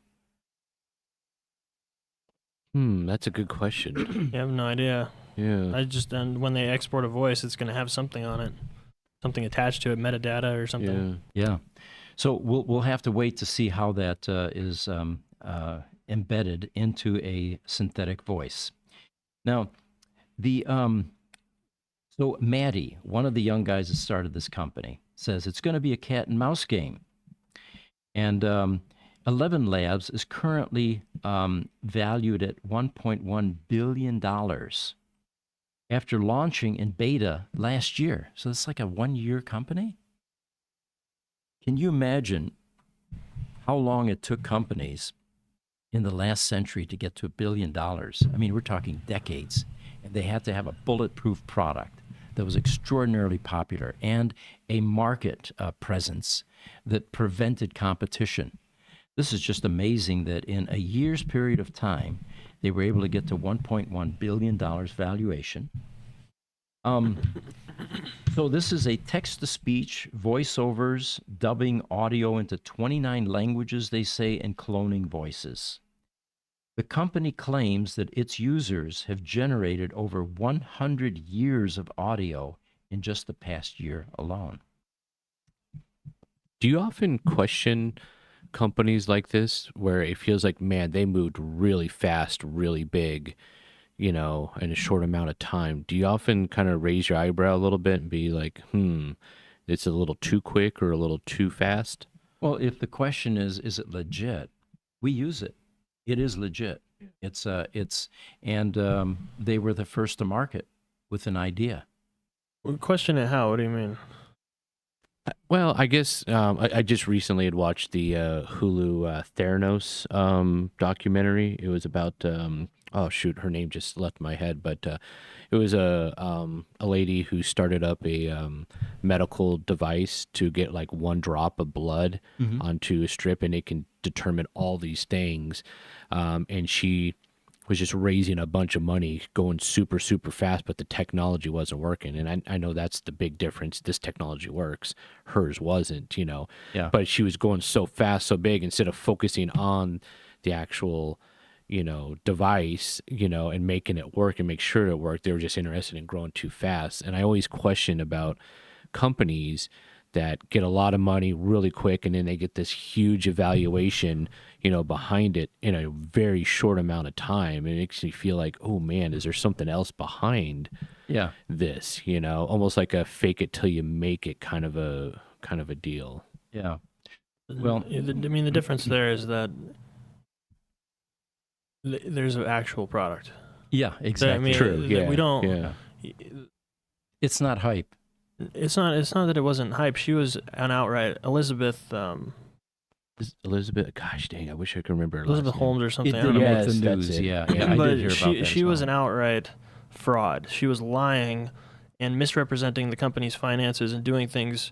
That's a good question. I have no idea. Yeah. And when they export a voice, it's going to have something on it, something attached to it, metadata or something. Yeah. So we'll have to wait to see how that is embedded into a synthetic voice. Now, so Maddie, one of the young guys that started this company, says it's going to be a cat and mouse game. And 11 Labs is currently valued at $1.1 billion after launching in beta last year. So it's like a 1-year company. Can you imagine how long it took companies in the last century to get to $1 billion? I mean, we're talking decades. And they had to have a bulletproof product that was extraordinarily popular and a market presence that prevented competition. This is just amazing that in a year's period of time, they were able to get to $1.1 billion valuation. So this is a text-to-speech, voiceovers, dubbing audio into 29 languages, they say, and cloning voices. The company claims that its users have generated over 100 years of audio in just the past year alone. Do you often question companies like this where it feels like, man, they moved really fast, really big, in a short amount of time? Do you often kind of raise your eyebrow a little bit and be like, it's a little too quick or a little too fast? Well, if the question is it legit? We use it. It is legit. They were the first to market with an idea. Question it how? What do you mean? Well, I guess I just recently had watched the Hulu Theranos documentary. It was about her name just left my head, but it was a lady who started up a medical device to get like one drop of blood onto a strip, and it can determine all these things. And she was just raising a bunch of money, going super, super fast, but the technology wasn't working. And I know that's the big difference. This technology works. Hers wasn't, Yeah. But she was going so fast, so big, instead of focusing on the actual, device, and making it work and make sure it worked. They were just interested in growing too fast. And I always question about companies that get a lot of money really quick, and then they get this huge evaluation, behind it in a very short amount of time. It makes me feel like, oh man, is there something else behind this? Almost like a fake it till you make it kind of a deal. Yeah. Well, the difference there is that there's an actual product. Yeah, exactly. True. Yeah. We don't. Yeah. It's not hype. It's not that it wasn't hype. She was an outright Elizabeth. Elizabeth, gosh dang, I wish I could remember her Elizabeth last name. Holmes or something. It I don't did know. make the Yes, news. that's it. Yeah, Yeah. I But did hear about that. she as was well. an outright fraud. She was lying and misrepresenting the company's finances and doing things,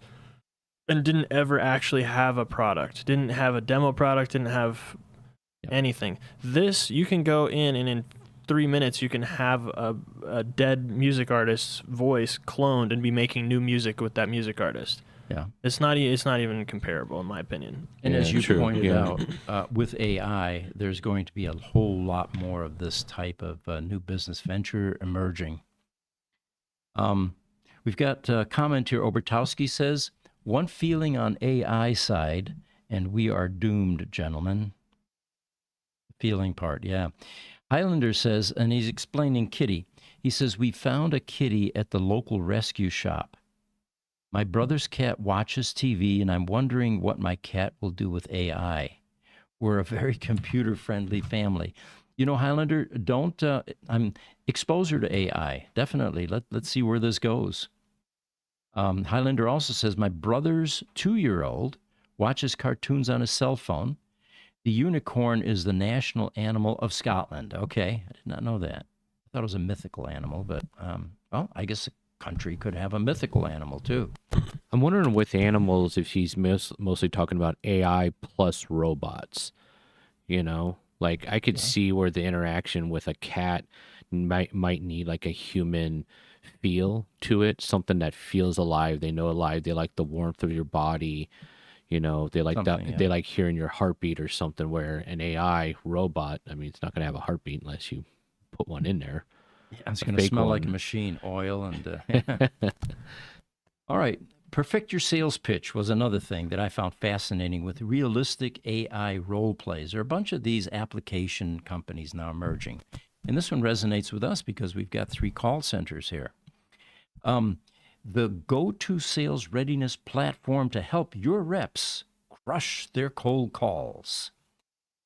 and didn't ever actually have a product. Didn't have a demo product. Didn't have anything. This, you can go in and in 3 minutes you can have a dead music artist's voice cloned and be making new music with that music artist. Yeah. It's not even comparable in my opinion. And as you True. pointed Yeah. out, with AI, there's going to be a whole lot more of this type of new business venture emerging. We've got a comment here. Obertowski says, one feeling on AI side, and we are doomed, gentlemen. Feeling part, yeah. Highlander says, and he's explaining kitty. He says, we found a kitty at the local rescue shop. My brother's cat watches TV, and I'm wondering what my cat will do with AI. We're a very computer-friendly family. You know, Highlander, don't, I'm exposure to AI. Definitely. Let's see where this goes. Highlander also says, my brother's 2-year-old watches cartoons on his cell phone. The unicorn is the national animal of Scotland. Okay, I did not know that. I thought it was a mythical animal, but, well, I guess a country could have a mythical animal too. I'm wondering with animals if he's mostly talking about AI plus robots. You know, like I could see where the interaction with a cat might need like a human feel to it, something that feels alive. They know alive. They like the warmth of your body. You know, they like that. Something, yeah. They like hearing your heartbeat or something. Where an AI robot, I mean, it's not going to have a heartbeat unless you put one in there. Yeah, it's going to smell like a machine, oil, and all right. Perfect your sales pitch was another thing that I found fascinating with realistic AI role plays. There are a bunch of these application companies now emerging. And this one resonates with us because we've got 3 call centers here. The go-to sales readiness platform to help your reps crush their cold calls.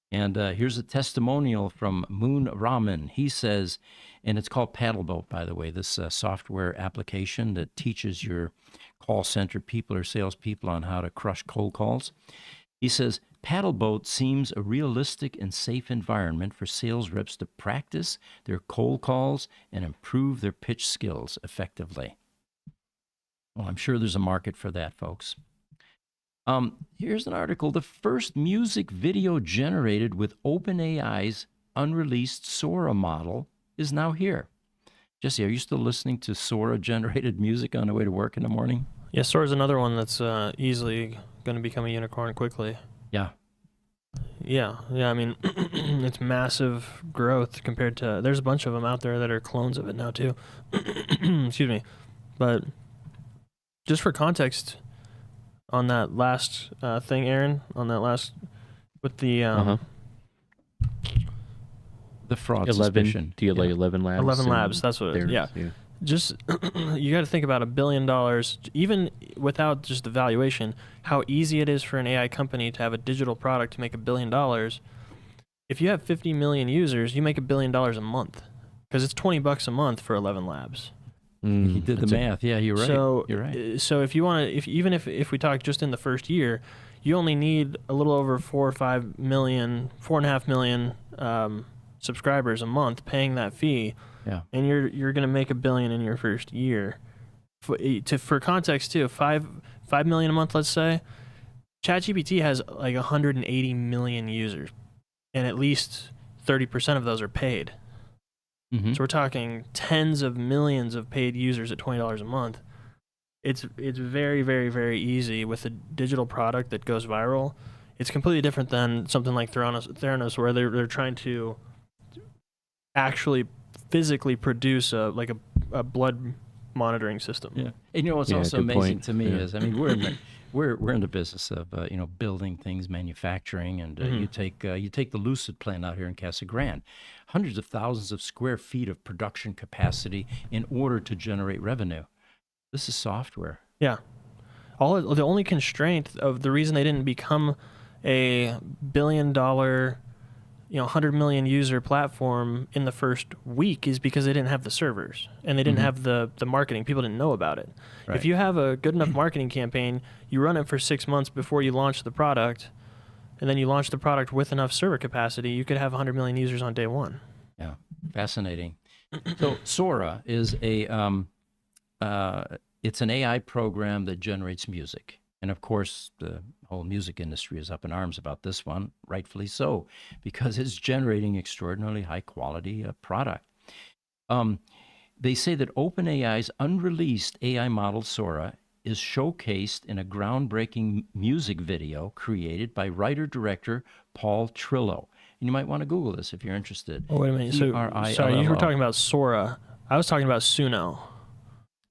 And here's a testimonial from Moon Raman. He says, and it's called Paddleboat, by the way, this software application that teaches your call center people or salespeople on how to crush cold calls. He says, Paddleboat seems a realistic and safe environment for sales reps to practice their cold calls and improve their pitch skills effectively. Well, I'm sure there's a market for that, folks. Here's an article. The first music video generated with OpenAI's unreleased Sora model is now here. Jesse, are you still listening to Sora-generated music on the way to work in the morning? Yeah, Sora's another one that's easily going to become a unicorn quickly. Yeah. Yeah. I mean, it's massive growth compared to. There's a bunch of them out there that are clones of it now too. Excuse me, but just for context, on that last thing, Aaron, on that last with the The fraud 11, suspicion. do you like 11 labs? 11 and labs. That's what it is. Yeah. yeah. Just you got to think about $1 billion, even without just the valuation, how easy it is for an AI company to have a digital product to make $1 billion. If you have 50 million users, you make $1 billion a month because it's $20 a month for 11 labs. He did the math. Yeah, you're right. So, you're right. So if you want to, if we talk just in the first year, you only need a little over 4.5 million subscribers a month paying that fee. Yeah. And you're going to make $1 billion in your first year. For context too, 5 million a month, let's say. ChatGPT has like 180 million users, and at least 30% of those are paid. Mm-hmm. So we're talking tens of millions of paid users at $20 a month. It's very, very, very easy with a digital product that goes viral. It's completely different than something like Theranos, where they're trying to actually physically produce a blood monitoring system. Yeah, and you know what's also good amazing point. to me Yeah. is, I mean, we're in the business of building things, manufacturing, and you take the Lucid plant out here in Casa Grande, hundreds of thousands of square feet of production capacity in order to generate revenue. This is software. Yeah. The only constraint of the reason they didn't become a $1 billion, 100 million user platform in the first week is because they didn't have the servers and they didn't have the marketing. People didn't know about it. Right. If you have a good enough marketing campaign, you run it for 6 months before you launch the product, and then you launch the product with enough server capacity, you could have 100 million users on day one. Yeah, fascinating. So Sora is it's an AI program that generates music. And of course, the whole music industry is up in arms about this one, rightfully so, because it's generating extraordinarily high quality product. They say that OpenAI's unreleased AI model Sora is showcased in a groundbreaking music video created by writer-director Paul Trillo. And you might want to Google this if you're interested. Oh, wait a minute. So, sorry, you were talking about Sora. I was talking about Suno.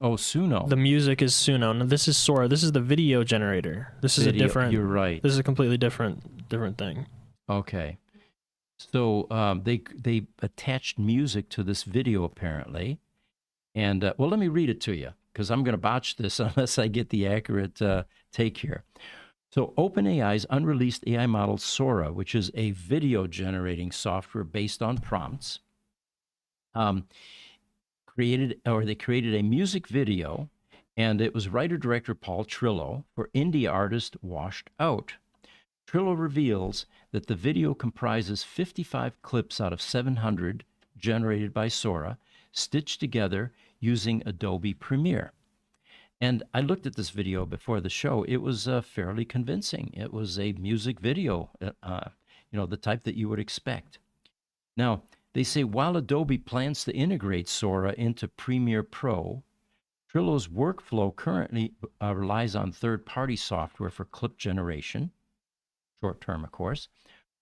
Oh, Suno. The music is Suno. No, this is Sora. This is the video generator. This is a different. You're right. This is a completely different thing. Okay. So they attached music to this video apparently, and well, let me read it to you because I'm going to botch this unless I get the accurate take here. So OpenAI's unreleased AI model Sora, which is a video generating software based on prompts, they created a music video, and it was writer-director Paul Trillo for indie artist Washed Out. Trillo reveals that the video comprises 55 clips out of 700 generated by Sora, stitched together using Adobe Premiere. And I looked at this video before the show. It was fairly convincing. It was a music video, the type that you would expect. Now, they say while Adobe plans to integrate Sora into Premiere Pro, Trillo's workflow currently relies on third-party software for clip generation, short-term, of course.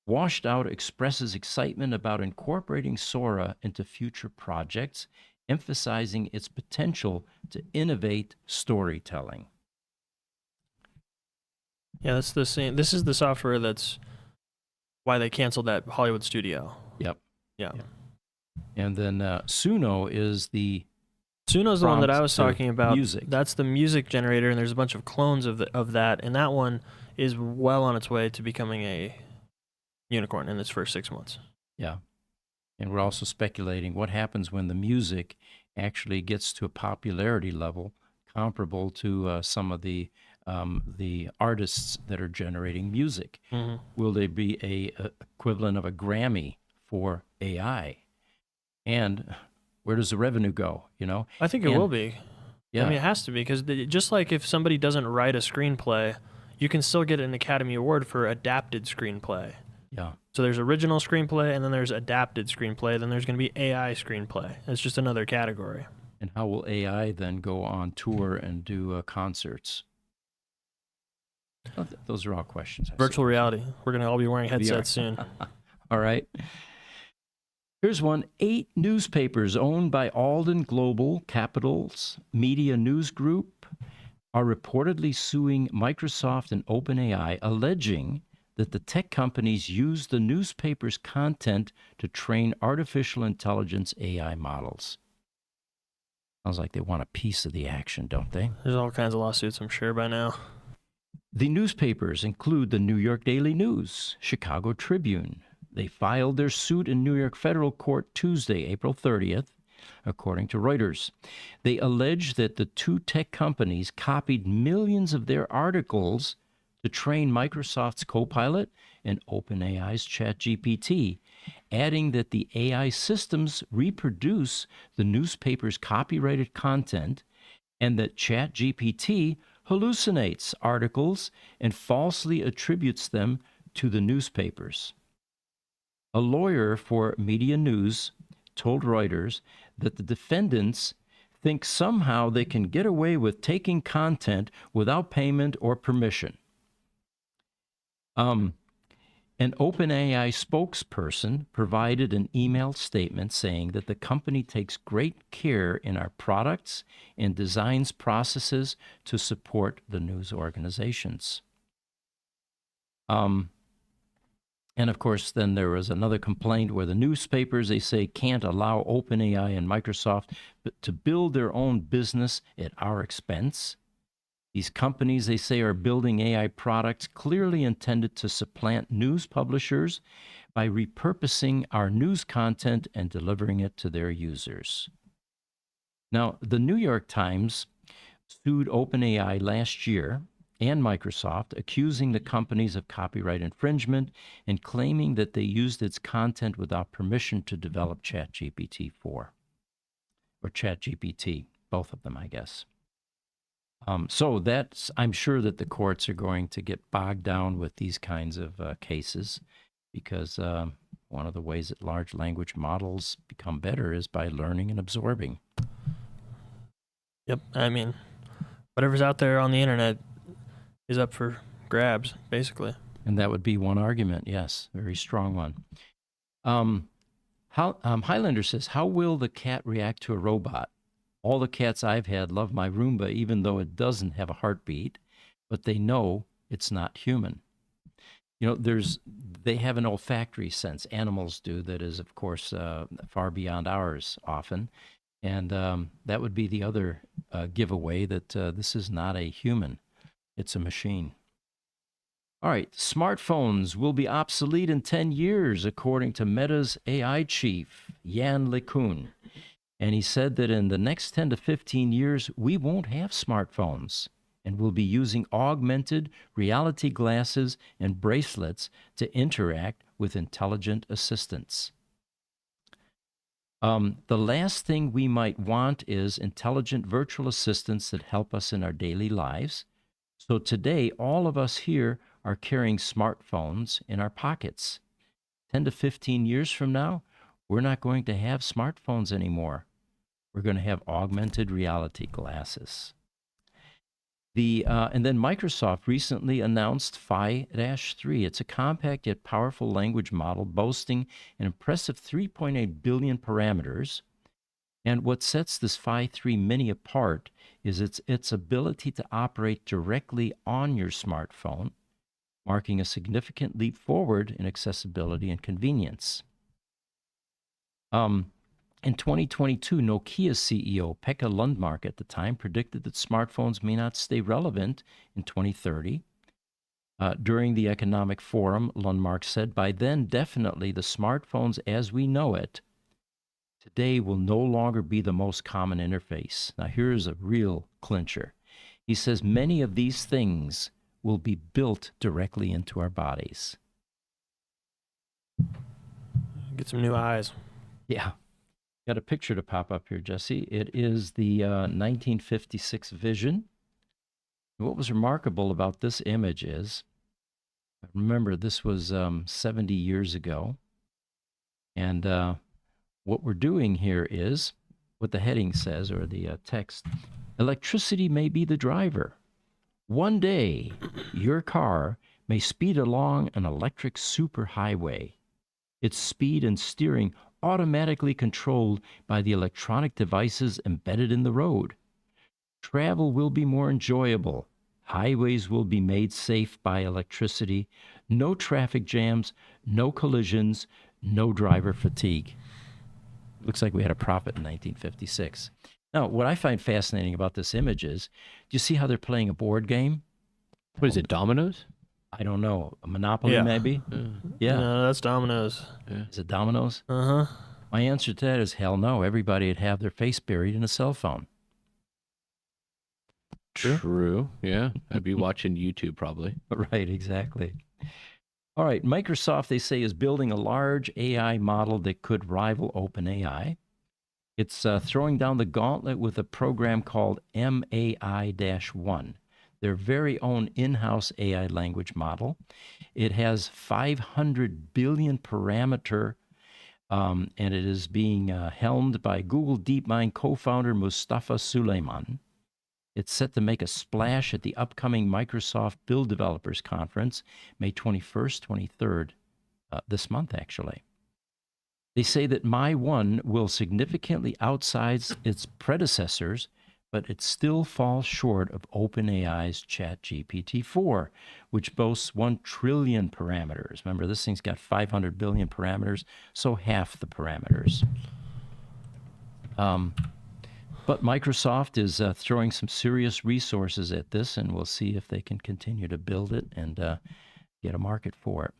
Washed Out expresses excitement about incorporating Sora into future projects, emphasizing its potential to innovate storytelling. Yeah, that's the same. This is the software that's why they canceled that Hollywood studio. Yep. Yeah. And then Suno is the Suno's the one that I was talking about. Music. That's the music generator, and there's a bunch of clones of that, and that one is well on its way to becoming a unicorn in its first 6 months. Yeah. And we're also speculating what happens when the music actually gets to a popularity level comparable to some of the artists that are generating music. Mm-hmm. Will they be a equivalent of a Grammy for AI? And where does the revenue go? I think it will be. Yeah. I mean, it has to be, because just like if somebody doesn't write a screenplay, you can still get an Academy Award for adapted screenplay. Yeah. So there's original screenplay, and then there's adapted screenplay, then there's going to be AI screenplay. It's just another category. And how will AI then go on tour and do concerts? Those are all questions. Virtual reality. We're going to all be wearing headsets soon. All right. Here's one. 8 newspapers owned by Alden Global Capital's Media News Group are reportedly suing Microsoft and OpenAI, alleging that the tech companies use the newspaper's content to train artificial intelligence AI models. Sounds like they want a piece of the action, don't they? There's all kinds of lawsuits, I'm sure, by now. The newspapers include the New York Daily News, Chicago Tribune. They filed their suit in New York federal court Tuesday, April 30th, according to Reuters. They allege that the 2 tech companies copied millions of their articles to train Microsoft's Copilot and OpenAI's ChatGPT, adding that the AI systems reproduce the newspaper's copyrighted content and that ChatGPT hallucinates articles and falsely attributes them to the newspapers. A lawyer for Media News told Reuters that the defendants think somehow they can get away with taking content without payment or permission. An OpenAI spokesperson provided an email statement saying that the company takes great care in our products and designs processes to support the news organizations. And of course, then there was another complaint where the newspapers, they say, can't allow OpenAI and Microsoft to build their own business at our expense. These companies, they say, are building AI products clearly intended to supplant news publishers by repurposing our news content and delivering it to their users. Now, the New York Times sued OpenAI last year and Microsoft, accusing the companies of copyright infringement and claiming that they used its content without permission to develop ChatGPT 4, or ChatGPT, both of them, I guess. So that's, I'm sure that the courts are going to get bogged down with these kinds of cases, because one of the ways that large language models become better is by learning and absorbing. Yep. I mean, whatever's out there on the internet is up for grabs, basically. And that would be one argument, yes, very strong one. Highlander says, how will the cat react to a robot? All the cats I've had love my Roomba, even though it doesn't have a heartbeat, but they know it's not human. They have an olfactory sense. Animals do that is, of course, far beyond ours often. And that would be the other giveaway that this is not a human, it's a machine. All right, smartphones will be obsolete in 10 years, according to Meta's AI chief, Yan LeCun. And he said that in the next 10 to 15 years, we won't have smartphones and we'll be using augmented reality glasses and bracelets to interact with intelligent assistants. The last thing we might want is intelligent virtual assistants that help us in our daily lives. So today, all of us here are carrying smartphones in our pockets. 10 to 15 years from now, we're not going to have smartphones anymore. We're going to have augmented reality glasses. And then Microsoft recently announced Phi-3. It's a compact yet powerful language model boasting an impressive 3.8 billion parameters. And what sets this Phi-3 Mini apart is its ability to operate directly on your smartphone, marking a significant leap forward in accessibility and convenience. In 2022, Nokia's CEO, Pekka Lundmark, at the time, predicted that smartphones may not stay relevant in 2030. During the Economic Forum, Lundmark said, by then, definitely the smartphones as we know it today will no longer be the most common interface. Now, here's a real clincher. He says many of these things will be built directly into our bodies. Get some new eyes. Yeah. Got a picture to pop up here, Jesse. It is the 1956 Vision. What was remarkable about this image is, remember, this was 70 years ago. And what we're doing here is what the heading says, or the text: electricity may be the driver. One day, your car may speed along an electric superhighway. Its speed and steering automatically controlled by the electronic devices embedded in the road. Travel will be more enjoyable. Highways will be made safe by electricity. No traffic jams, no collisions, no driver fatigue. Looks like we had a prophet in 1956. Now, what I find fascinating about this image is, do you see how they're playing a board game? What is it, dominoes? I don't know. A Monopoly, Yeah. maybe? Yeah. No, that's dominoes. Is it dominoes? Uh-huh. My answer to that is hell no. Everybody would have their face buried in a cell phone. True. Yeah. I'd be watching YouTube probably. Right, exactly. All right, Microsoft, they say, is building a large AI model that could rival OpenAI. It's throwing down the gauntlet with a program called MAI-1, their very own in-house AI language model. It has 500 billion parameter, and it is being helmed by Google DeepMind co-founder Mustafa Suleyman. It's set to make a splash at the upcoming Microsoft Build Developers Conference, May 21st, 23rd, this month, actually. They say that My1 will significantly outsize its predecessors, but it still falls short of OpenAI's ChatGPT-4, which boasts 1 trillion parameters. Remember, this thing's got 500 billion parameters, so half the parameters. But Microsoft is throwing some serious resources at this, and we'll see if they can continue to build it and get a market for it.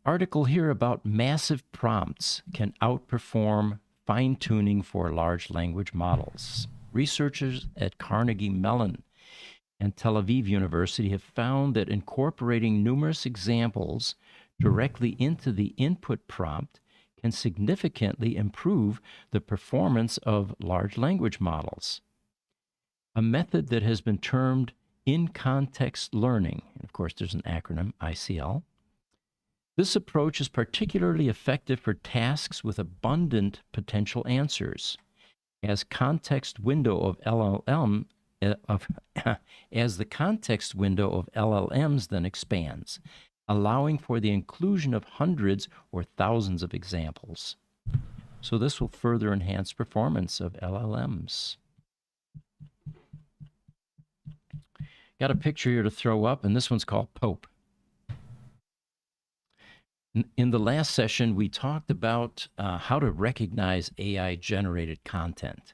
Article here about massive prompts can outperform fine-tuning for large language models. Researchers at Carnegie Mellon and Tel Aviv University have found that incorporating numerous examples directly into the input prompt can significantly improve the performance of large language models. A method that has been termed in-context learning, and of course there's an acronym, ICL. This approach is particularly effective for tasks with abundant potential answers. As the context window of LLMs then expands, allowing for the inclusion of hundreds or thousands of examples. So this will further enhance performance of LLMs. Got a picture here to throw up, and this one's called Pope. In the last session, we talked about how to recognize AI-generated content.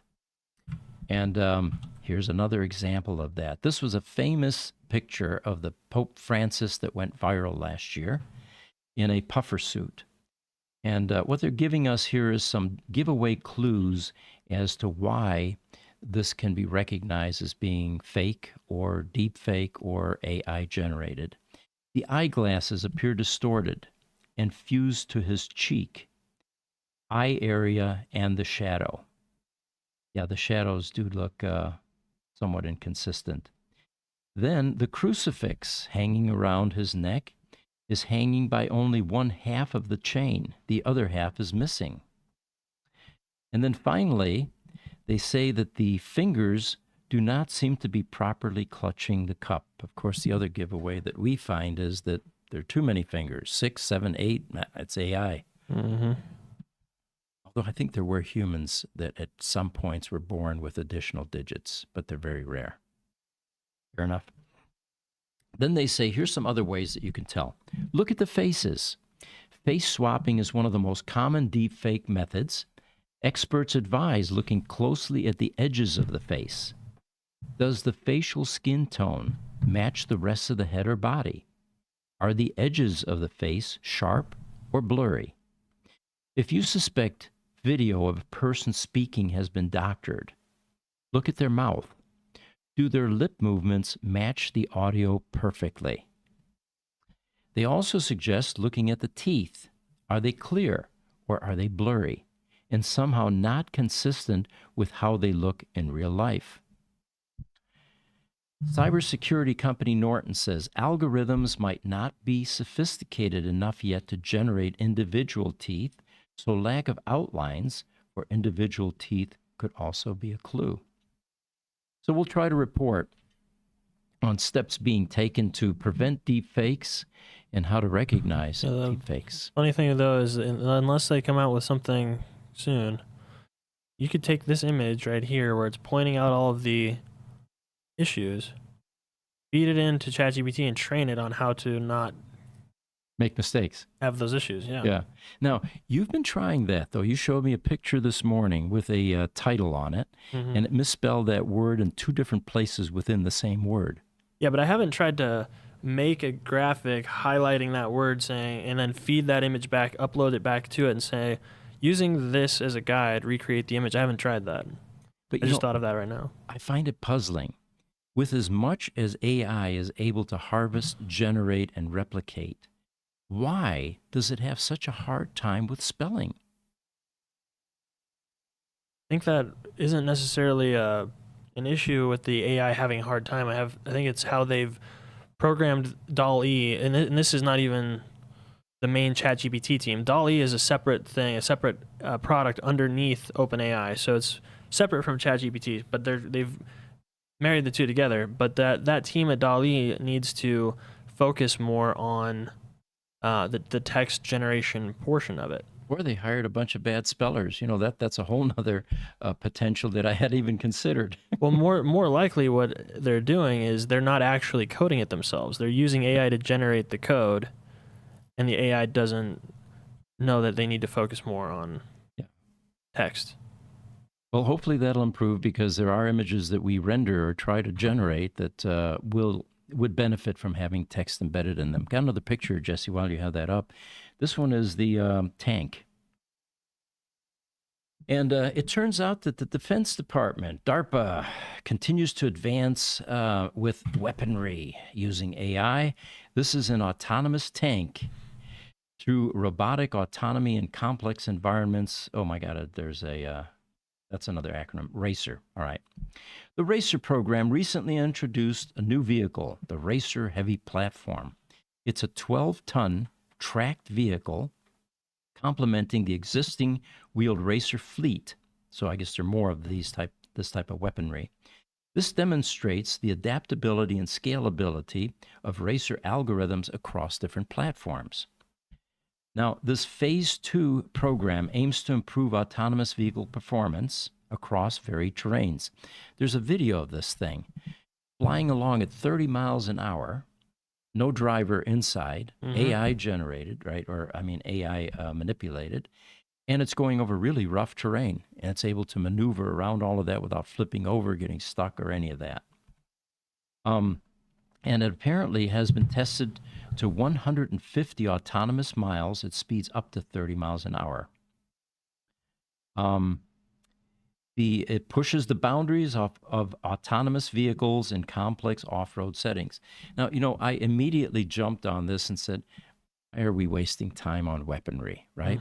And here's another example of that. This was a famous picture of the Pope Francis that went viral last year in a puffer suit. And what they're giving us here is some giveaway clues as to why this can be recognized as being fake or deep fake or AI generated. The eyeglasses appear distorted and fused to his cheek, eye area, and the shadow. Yeah, the shadows do look somewhat inconsistent. Then the crucifix hanging around his neck is hanging by only one half of the chain. The other half is missing. And then finally, they say that the fingers do not seem to be properly clutching the cup. Of course, the other giveaway that we find is that there are too many fingers, 6, 7, 8. It's AI. Mm-hmm. Although I think there were humans that at some points were born with additional digits, but they're very rare. Fair enough. Then they say, here's some other ways that you can tell. Look at the faces. Face swapping is one of the most common deepfake methods. Experts advise looking closely at the edges of the face. Does the facial skin tone match the rest of the head or body? Are the edges of the face sharp or blurry? If you suspect video of a person speaking has been doctored, look at their mouth. Do their lip movements match the audio perfectly? They also suggest looking at the teeth. Are they clear or are they blurry and somehow not consistent with how they look in real life? Cybersecurity company Norton says algorithms might not be sophisticated enough yet to generate individual teeth, so lack of outlines for individual teeth could also be a clue. So we'll try to report on steps being taken to prevent deepfakes and how to recognize deepfakes. Funny thing though is, unless they come out with something soon, you could take this image right here where it's pointing out all of the issues, feed it into ChatGPT and train it on how to not make mistakes, have those issues. Yeah. Now, you've been trying that, though. You showed me a picture this morning with a title on it, and it misspelled that word in 2 different places within the same word. Yeah, but I haven't tried to make a graphic highlighting that word saying, and then feed that image back, upload it back to it and say, using this as a guide, recreate the image. I haven't tried that. But I just thought of that right now. I find it puzzling. With as much as AI is able to harvest, generate, and replicate, why does it have such a hard time with spelling? I think that isn't necessarily an issue with the AI having a hard time. I think it's how they've programmed DALL-E, and this is not even the main ChatGPT team. DALL-E is a separate thing, a separate product underneath OpenAI, so it's separate from ChatGPT, but they've married the two together. But that team at DALL-E needs to focus more on the text generation portion of it. Or they hired a bunch of bad spellers. You know, that's a whole nother potential that I hadn't even considered. Well, more likely what they're doing is they're not actually coding it themselves. They're using AI to generate the code, and the AI doesn't know that they need to focus more on text. Well, hopefully that'll improve, because there are images that we render or try to generate that would benefit from having text embedded in them. Got another picture, Jesse, while you have that up. This one is the tank. And it turns out that the Defense Department, DARPA, continues to advance with weaponry using AI. This is an autonomous tank through robotic autonomy in complex environments. Oh my God, there's that's another acronym, RACER. All right. The RACER program recently introduced a new vehicle, the RACER Heavy Platform. It's a 12-ton tracked vehicle complementing the existing wheeled RACER fleet. So I guess there are more of this type of weaponry. This demonstrates the adaptability and scalability of RACER algorithms across different platforms. Now, this Phase 2 program aims to improve autonomous vehicle performance across varied terrains. There's a video of this thing flying along at 30 miles an hour, no driver inside, AI generated, right? Or, I mean, AI manipulated. And it's going over really rough terrain. And it's able to maneuver around all of that without flipping over, getting stuck, or any of that. And it apparently has been tested to 150 autonomous miles at speeds up to 30 miles an hour. It pushes the boundaries of autonomous vehicles in complex off-road settings. Now, I immediately jumped on this and said, why are we wasting time on weaponry, right?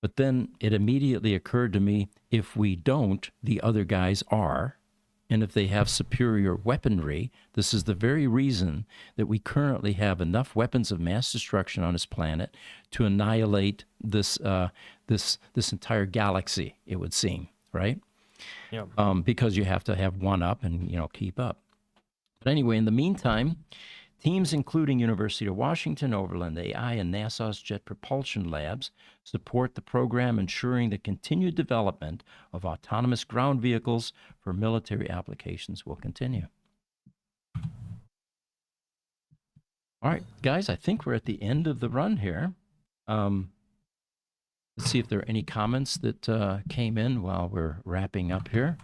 But then it immediately occurred to me, if we don't, the other guys are. And if they have superior weaponry, this is the very reason that we currently have enough weapons of mass destruction on this planet to annihilate this entire galaxy, it would seem, right? Yeah. Because you have to have one up and keep up. But anyway, in the meantime, teams including University of Washington, Overland AI, and NASA's Jet Propulsion Labs support the program, ensuring the continued development of autonomous ground vehicles for military applications will continue. All right, guys, I think we're at the end of the run here. Let's see if there are any comments that came in while we're wrapping up here.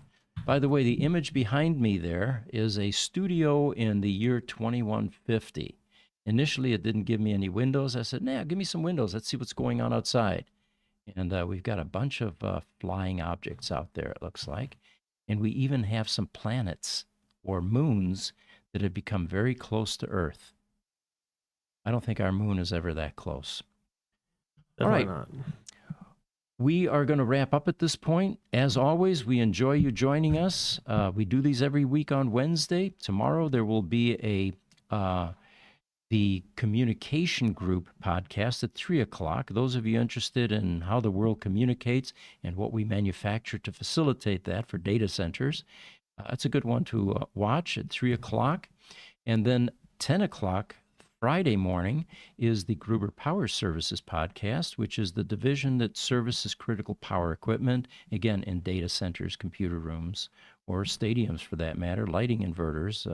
By the way, the image behind me there is a studio in the year 2150. Initially, it didn't give me any windows. I said, nah, give me some windows. Let's see what's going on outside. And we've got a bunch of flying objects out there, it looks like. And we even have some planets or moons that have become very close to Earth. I don't think our moon is ever that close. Definitely All right. not. We are going to wrap up at this point. As always, we enjoy you joining us. We do these every week on Wednesday. Tomorrow there will be the Communication Group podcast at 3 o'clock. Those of you interested in how the world communicates and what we manufacture to facilitate that for data centers, it's a good one to watch at 3 o'clock. And then 10 o'clock Friday morning is the Gruber Power Services podcast, which is the division that services critical power equipment, again, in data centers, computer rooms, or stadiums for that matter, lighting inverters,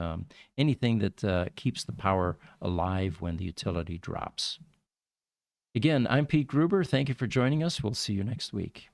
anything that keeps the power alive when the utility drops. Again, I'm Pete Gruber. Thank you for joining us. We'll see you next week.